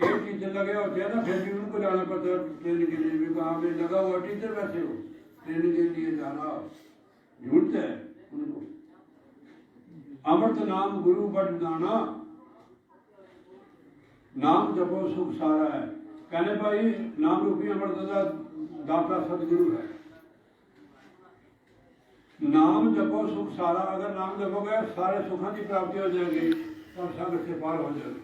एक टीचर लगे होते हैं ना, फिर भी उनको जाना पड़ता है ट्रेनिंग के लिए भी। कहाँ पे लगा हुआ टीचर बैठे हो, ट्रेनिंग के लिए जाना जरूरत है उनको। अमृत नाम गुरु बड़ दाना, नाम जपो सुख सारा है। कहने भाई नाम रूपी अमृत दाता सदगुरु है। नाम जपो सुख सारा, अगर नाम जपोगे सारे सुखों की प्राप्ति हो जाएगी, तो सागर से पार हो जाएगी।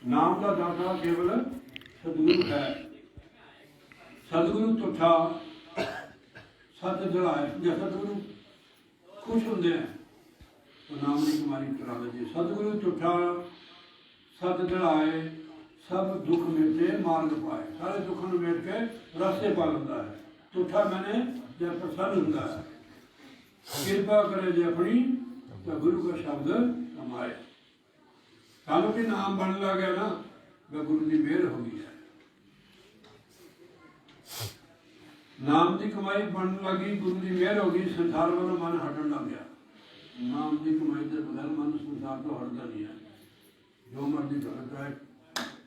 नाम का दाता केवल सदगुरु है। सदगुरु तुठा सत जड़ाए, जब सदगुरु खुश होंगे तो नाम की कुमारी करा दे। सदगुरु तुठा सत जड़ाए, सब दुख मिटे मार्ग पाए। सारे दुखों में मिट के रास्ते पा लेता है। तुठा मैंने जब प्रसन्न होता है, कृपा करे जो अपनी तो गुरु का शब्द कमाए। सालों के नाम बनने लगे ना, वह गुरु की मेहर होगी है। नाम की कमाई बनने लगी, गुरु की मेहर होगी, संसार वाला मन हटन लग गया। नाम की कमाई से बगैर मन संसार तो हटता नहीं है। जो मर्जी करता है,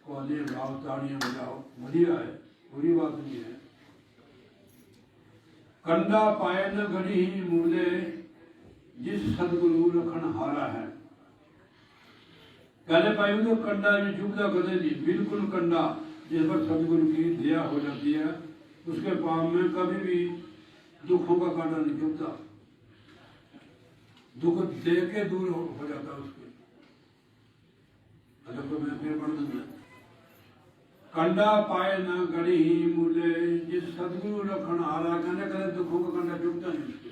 कौलियाँ गाओ, ताड़ियाँ बजाओ, बढ़िया है, बुरी बात नहीं है। कंडा पाए न घड़ी ही मूले, जिस सदगुरु रखन हारा है। कहने पाई तो कंडा भी चुभता कदे नहीं, बिल्कुल कंडा जिस पर सदगुरु की दया हो जाती है उसके पाँव में कभी भी दुखों का कांटा नहीं चुभता, दुख दे के दूर हो जाता उसके। अगर तो मैं फिर पढ़ दूंगा, कंडा पाए न गड़ी ही मूले, जिस सदगुरु रखन हारा, कहने कदे दुखों का कंडा चुभता नहीं उसके।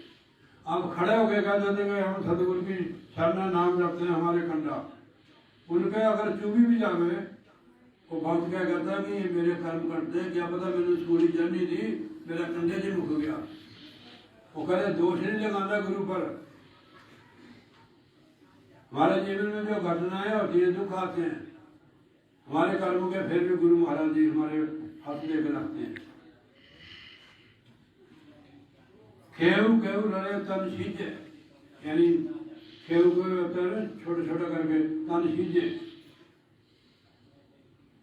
आप खड़े हो गए कहते थे हम सदगुरु की शरण नाम रखते हैं हमारे कंडा, उनके अगर चुभी भी जावे वो भक्त क्या कहता है कि ये मेरे कर्म करते हैं, क्या पता मैंने स्कूली जर्नी दी मेरा कंधे से मुक गया। वो कहते दोष नहीं लगाता गुरु पर। हमारे जीवन में जो घटनाएं होती है दुख आते हैं हमारे कर्मों के, फिर भी गुरु महाराज जी हमारे हाथ लेकर रखते हैं। खेव खेव लड़े तन सींचे, यानी खेव को होता है छोटा छोटा करके तन सींचे,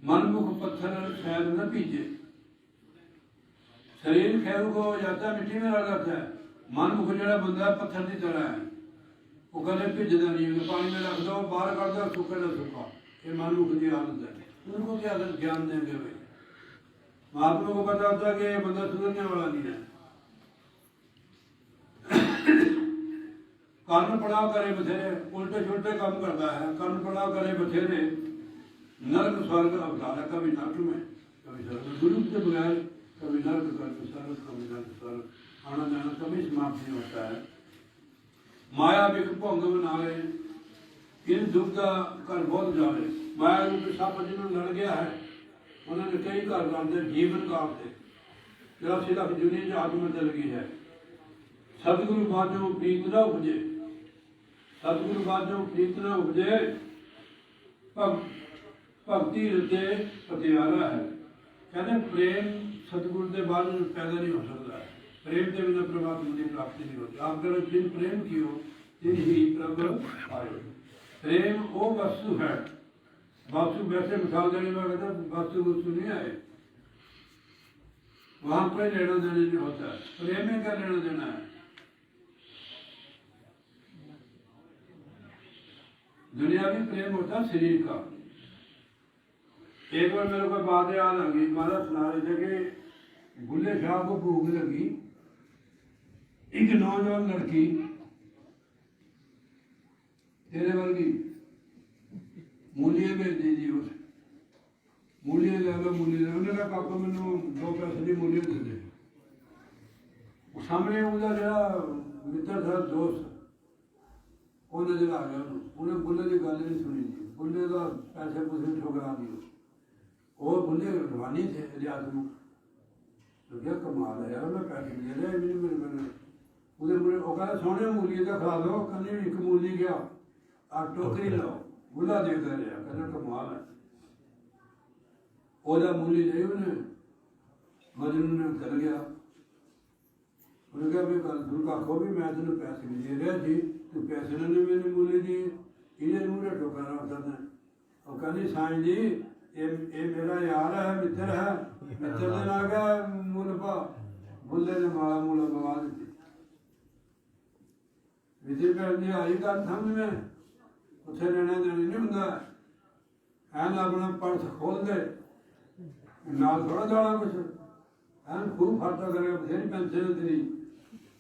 मन मुख पत्थर शायद न पीछे। शरीर खेव को हो जाता है मिट्टी में रह जाता है, मन मुख जरा बंदा पत्थर की तरह है, वो कदे भिजता नहीं है, पानी में रख दो बाहर कर दो सूखे ना सूखा, ये मन मुख की आदत है। उनको क्या ज्ञान देंगे भाई, महात्मा को पता होता है कि ये बंदा सुधरने वाला नहीं है। कर्म पड़ाव करे बथेरे, उल्टे छुलटे काम करता है, कर्म पड़ाव करे बथेरे, नर्क स्वर्ग अवतार है, कभी नर्क में कभी स्वर्ग में, गुरु के बगैर कभी नर्क कभी स्वर्ग कभी नर्क स्वर्ग, आना जाना कभी समाप्त नहीं होता है। माया बिख भोंग बनावे, इन दुखदा कर बहुत जावे। माया रूप सप जिन्होंने लड़ गया है उन्होंने कई घर करते जीवन काल से 84 लाख दुनिया च आत्मा चल गई है। सतगुरु बाजों प्रीत न उपजे, सतगुरु बाजों प्रीत न उपजे, भक्ति हृदय पतियारा है। कहते प्रेम सतगुरु के बाद पैदा नहीं हो सकता है, प्रेम के बिना परमात्मा की प्राप्ति नहीं होती। आप अगर जिन प्रेम कियो तिन ही प्रभु आयो। प्रेम वो वस्तु है, वस्तु वैसे मिसाल देने में कहते वस्तु वस्तु नहीं आए, वहां कोई लेना देना नहीं होता है। प्रेम में क्या लेना देना है? दुनियावी प्रेम होता है शरीर का। एक बार मेरे को बात याद आ गई, महाराज सुना रहे थे कि बुल्ले शाह को भूख लगी, एक नौजवान लड़की तेरे वर्गी मूलिया भेज दीजिए, उस मूलिया ले लो, मूलिया उन्हें कहा काका मैंने 2 पैसे की मूलिया दे दे। सामने उसका जरा मित्र था दोस्त वो नजर आ गया, उन्हें बुल्ले की गल नहीं सुनी थी, बुल्ले का पैसे पूसे ठुकरा दिए। वो बुल्ले रवानी थे लिहाज में, तो क्या कमाल है यार, मैं पैसे ले रहा मेरे मेरे उधर मुझे वो कहना सोने मूली का खा दो, कहने एक मूली गया आप टोकरी लो, बुला देता रहा, कहना कमाल है। ओला मूली ले उन्हें मजनू ने चल गया, उन्हें कहा भाई कल तुम आखो भी मैं तेन पैसे भी दे रहा थी, तो पैसे ने मैंने मूली दी, इन्हें मुझे ठोकरा होता था। और कहनी साईं जी ये मेरा यार है, मित्र है, मित्र ने आ गया मूल पा, बुल्ले ने माला मूला बवा दी। विधि कर दी आई गल समझ में, उसे लेना देना नहीं होंगे, एन अपना पर्स खोल दे नाल थोड़ा जाना कुछ, एन खूब खर्चा करेगा, बथेरी पेंशन तेरी,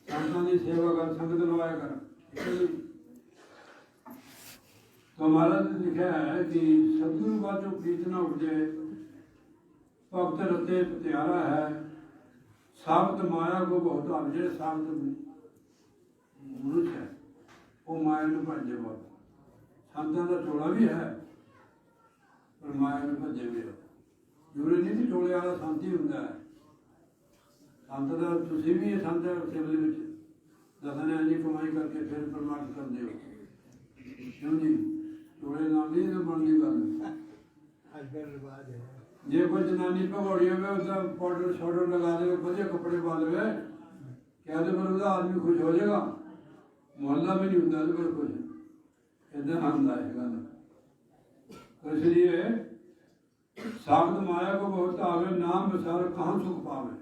संतां की सेवा कर, संगत लवाया कर। तो महाराज ने लिखा है कि सतगुरु बाजों प्रीत न उपजे, भक्त हृदय पतियारा है, साबत माया को बहुत आवे। साबत मनुष्य है वो माया में भजे बहुत, संतां का टोला भी है पर माया में भजे भी है। जरूरी नहीं कि टोले वाला संत ही होंगे, संत का तुम भी संत है सिविल में दसने जी कमाई करके फिर प्रमाण करते हो, क्यों जी टोले नाल नहीं बनती गल। जे कोई जनानी भगौड़ी हो उसका पाउडर शाउडर लगा दे, बढ़िया कपड़े पा ले, क्या पर आदमी खुश हो जाएगा, मोहल्ला में नहीं होता पर खुश, इतना आनंद आएगा। तो इसलिए साबत माया को बहुत आवे, नाम बसार कहाँ सुख पावे।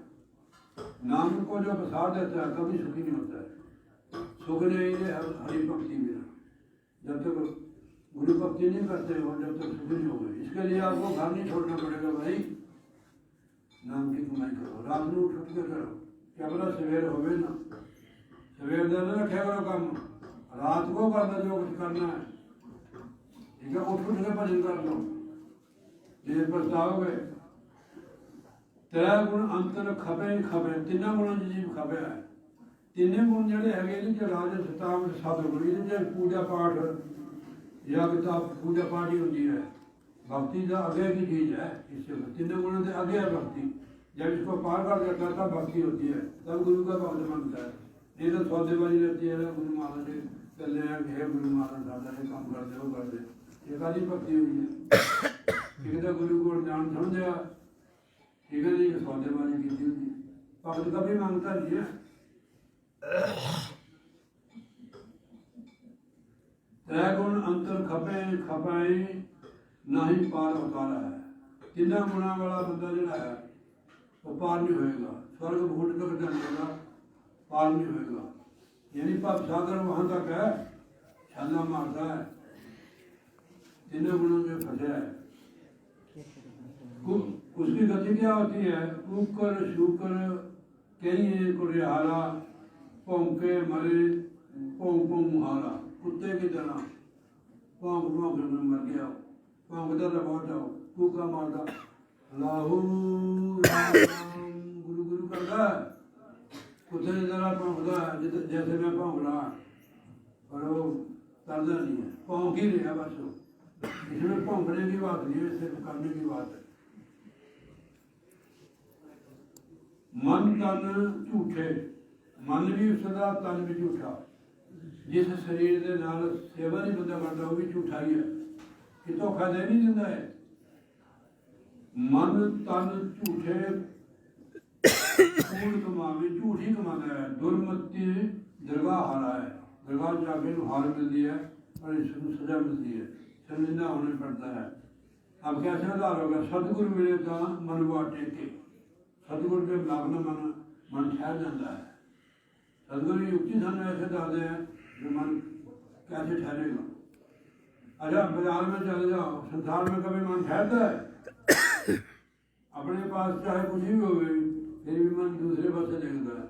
नाम को जो बसार देता है कभी सुखी नहीं होता है, सुख नहीं है हरी भक्ति में। जब तक गुरु भक्ति नहीं करते हो जब तक सुखी नहीं होंगे। इसके लिए आपको घर नहीं छोड़ना पड़ेगा भाई, नाम की कमाई करो, रात में उठ के करो, क्या बोला सवेर हो ना, सवेर दिन रखे करो काम, रात को करना जो कुछ करना है, ठीक है। उठ के भजन कर लो, ये पछताओगे। त्रै गुण अंतर खपे खपे, तीनों गुणों की जीव खपे है। तीनों गुण जोड़े है जो राज सताम सतगुरु, ये पूजा पाठ या किताब पूजा पाठ ही होती है, भक्ति का आगे की चीज है। इससे तीनों गुणों से आगे है भक्ति, जब इसको पार कर जाता है तब भक्ति होती है, तब गुरु का भक्त बनता है। ये तो सौदेबाजी रहती है, गुरु महाराज से चल रहे हैं, हे गुरु महाराज सादा ये काम कर दे वो कर दे, ये सारी भक्ति हुई है। एक तो गुरु को ज्ञान समझा, ठीक है जी, सौदेबाजी की थी, भक्त कभी मांगता नहीं है। त्रै गुण अंतर खपे खपाई नहीं पार उतारा है। तीनों गुणा वाला बंदा जोड़ा है वो पार नहीं होएगा, स्वर्ग भूट तक जाएगा, पार नहीं होएगा। यानी पाप सागर वहां तक है, छाला मारता है, तीनों गुणों में फंसा है। उसकी गति क्या होती है? कुकर शुकर कहीं कुरिहारा भौंके मरे भौंक भौंक मुहारा, कुत्ते की तरह भौंक भौंक मर गया, भौंकता था बहुत आओ, कूका मारता लाहू गुरु गुरु करता है, कुत्ते की तरह भौंकता है जैसे मैं भौंक रहा, पर वो करता नहीं है, भौंक ही रहा बस। वो इसमें भौंकने की बात नहीं है, सिर्फ करने की बात है। मन तन झूठे, मन भी सदा तन भी झूठा। जिस शरीर के नाल सेवा नहीं बंदा करता वो भी झूठा ही है, कि धोखा दे नहीं दिता है। मन तन झूठे कूड़ कमावे, झूठ ही कमाता है। दुर्मति दरगाह हारा है, दरगाह जाके हार मिलती है और इसको सजा मिलती है, शर्मिंदा होने पड़ता है। अब कैसे आधार होगा? सतगुरु मिले तो मन वा टेके, सतगुरु के लागना मन ठहर जाता है। सतगुरु युक्ति सामने ऐसे डालते हैं जो मन कैसे ठहरेगा। अच्छा बाजार में चले जाओ, संसार में कभी मन ठहरता है? अपने पास चाहे कुछ भी हो गई फिर भी मन दूसरे पास से देखता है,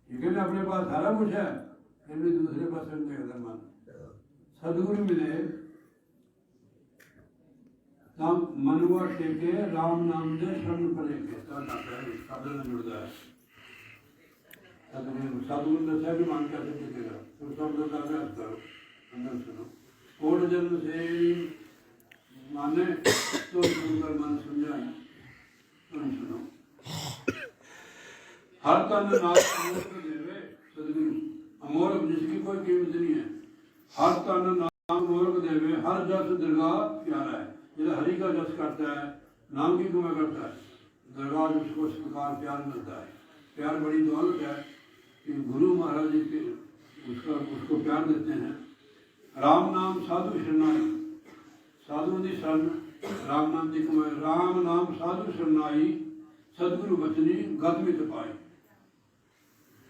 ठीक है ना। अपने पास सारा कुछ है फिर भी दूसरे पास से देखता है मन। सतगुरु मिले तब मनवा टेके, राम नाम दे शरण पड़ेगे, तब जुड़ता है। सतगुरु दशा भी मान कैसे टिकेगा? तो शब्द का अभ्यास करो, अंदर सुनो। कोट जन्म से माने तो सुनकर मन समझाए, तुम सुनो। हर तन नाम अमोल देवे सतगुरु, अमोल जिसकी कोई कीमत नहीं है। हर तन नाम अमोल देवे, हर जस दरगाह प्यारा है। जो हरि का जस करता है, नाम की कमाई करता है, दरगाह उसको इस प्रकार प्यार मिलता है। प्यार बड़ी दौलत है कि गुरु महाराज जी के उसको प्यार देते हैं। राम नाम साधु शरणाई, साधु की शरण, राम नाम की कमाई। राम नाम साधु शरणाई, सतगुरु बचनी गदमित पाई।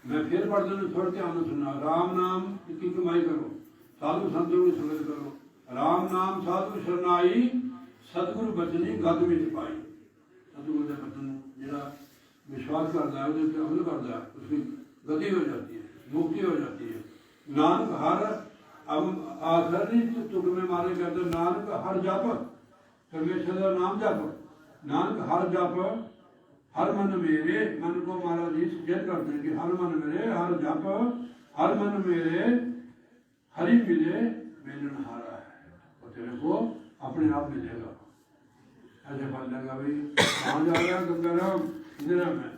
मैं फिर पढ़ दूँ, थोड़ा ध्यान सुनना। राम नाम की कमाई करो, साधु संतों की संगत करो। राम नाम साधु शरणाई, सतगुरु बचनी गदमित पाई। सतगुरु के बचन जो विश्वास करता है, उसके अमल करता है, उसकी गति हो जाती है, मुक्ति हो जाती है। नानक हर, अब आखिरी तुक में मारे कहते नानक हर जप, परमेश्वर का नाम जप। नानक हर जप हर मन मेरे, मन को महाराज जी सुचेत करते हैं कि हर मन मेरे, हर जप हर मन मेरे, हरि मिले मिलन हारा है। और तेरे को अपने आप मिलेगा। ऐसे फल लगा भाई, कहाँ जा रहा है गंगाराम? इंदिरा में।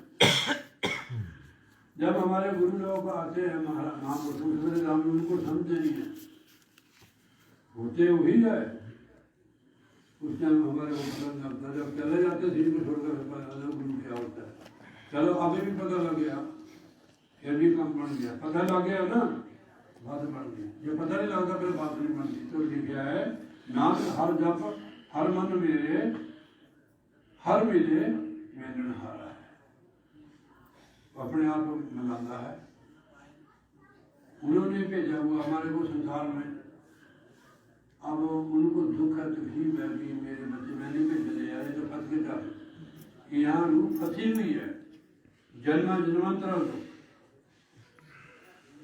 जब हमारे गुरु लोग आते हैं महाराज नाम को, दूसरे नाम उनको समझते नहीं है, होते वही है। उस टाइम हमारे को पता लगता, जब चले जाते सिर को छोड़कर पता गुरु क्या होता है। चलो अभी भी पता लग गया, फिर भी कम बढ़ गया। पता लग गया ना, बात बढ़ गई। ये पता नहीं लगता फिर बात नहीं बनती। तो लिखा है नाम हर जप हर मन मेरे, हर मिले मिलन हारा है। अपने आप मिलाता है। उन्होंने भेजा हुआ हमारे को संसार में, अब उनको दुख है, तकलीफ है कि मेरे बच्चे मैंने भी चले आए तो फंस के जा, यहाँ रूह फंसी हुई है जन्मा जन्मांतरों को।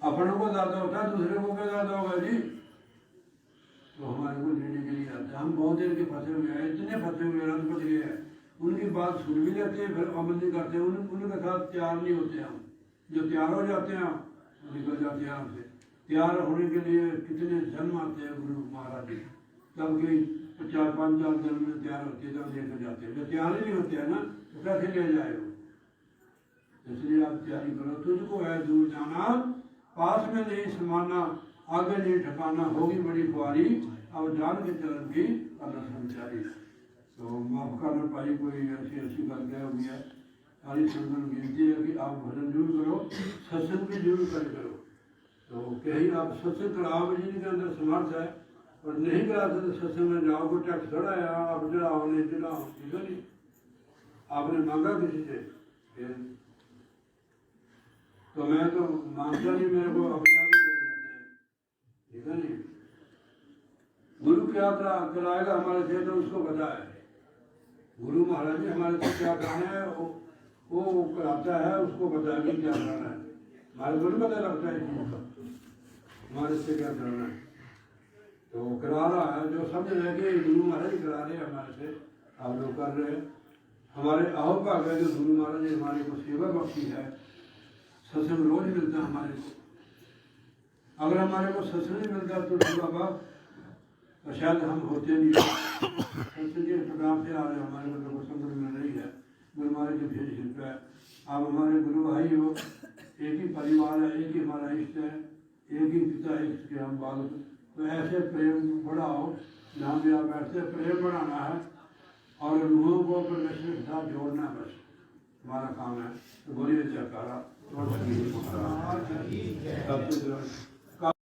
अपनों को ज्यादा होता है, दूसरे को क्या ज्यादा होगा जी। तो हमारे को लेने के लिए आता है। हम बहुत देर के फंसे हुए हैं, इतने फंसे हुए हैं, फंस गए हैं। उनकी बात सुन भी लेते हैं, फिर अमल नहीं करते, उनके साथ तैयार नहीं होते हम। जो तैयार हो जाते हैं निकल जाते हैं हमसे। तैयार होने के लिए कितने जन्म आते हैं गुरु महाराज जी, तब के 4-5 जन्म में तैयार होते हैं, तब लेकर जाते हैं। जब तैयार ही नहीं होते हैं ना तो कैसे ले जाए वो। इसलिए आप तैयारी करो। तुझको है दूर जाना, पास में नहीं समाना, आगे नहीं ठकाना, होगी बड़ी खुआरी, अब जान के चरण की करना संचारी। तो माफ करना पाई कोई ऐसी बात क्या हुई है। सारी संगत गिनती है कि आप भजन जरूर करो, सत्संग भी जरूर करो। तो कहीं आप सत्संग कराओ जिनके अंदर समर्थ है, और नहीं करा सकते सत्संग में जाओ, को टैक्स थोड़ा है, आप चढ़ाओ नहीं चढ़ाओ, ठीक है नहीं। आपने मांगा किसी से फिर तो मैं तो मांगता नहीं, मेरे को अपने आप ही दे देते हैं, ठीक है नहीं। गुरु क्या कराएगा हमारे से तो उसको पता है। गुरु महाराज जी हमारे से क्या कराना है वो कराता है, उसको पता है कि क्या कराना है। हमारे को नहीं पता लगता है चीज का हमारे से क्या करना है। तो करा रहा है, जो समझ रहे कि गुरु महाराज जी करा रहे हैं हमारे से, आप लोग कर रहे हैं। हमारे अहो भाग है जो गुरु महाराज जी हमारे को सेवा बख्शी है। सत्संग रोज मिलता है हमारे को। अगर हमारे को सत्संग नहीं मिलता तो बाबा तो शायद हम होते नहीं। सत्संग के प्रकार से आ रहे हमारे को संगत मिल रही है, गुरु महाराज की भेज शिल्प है। आप हमारे गुरु भाई हो, एक ही परिवार है, एक ही हमारा इष्ट है, एक ही पिता इष्ट के हम बालक। तो ऐसे प्रेम बढ़ाओ, जहाँ भी आप बैठते प्रेम बढ़ाना है और रूहों को परमेश्वर के साथ जोड़ना है, बस हमारा काम है। तो बोलिए जयकारा।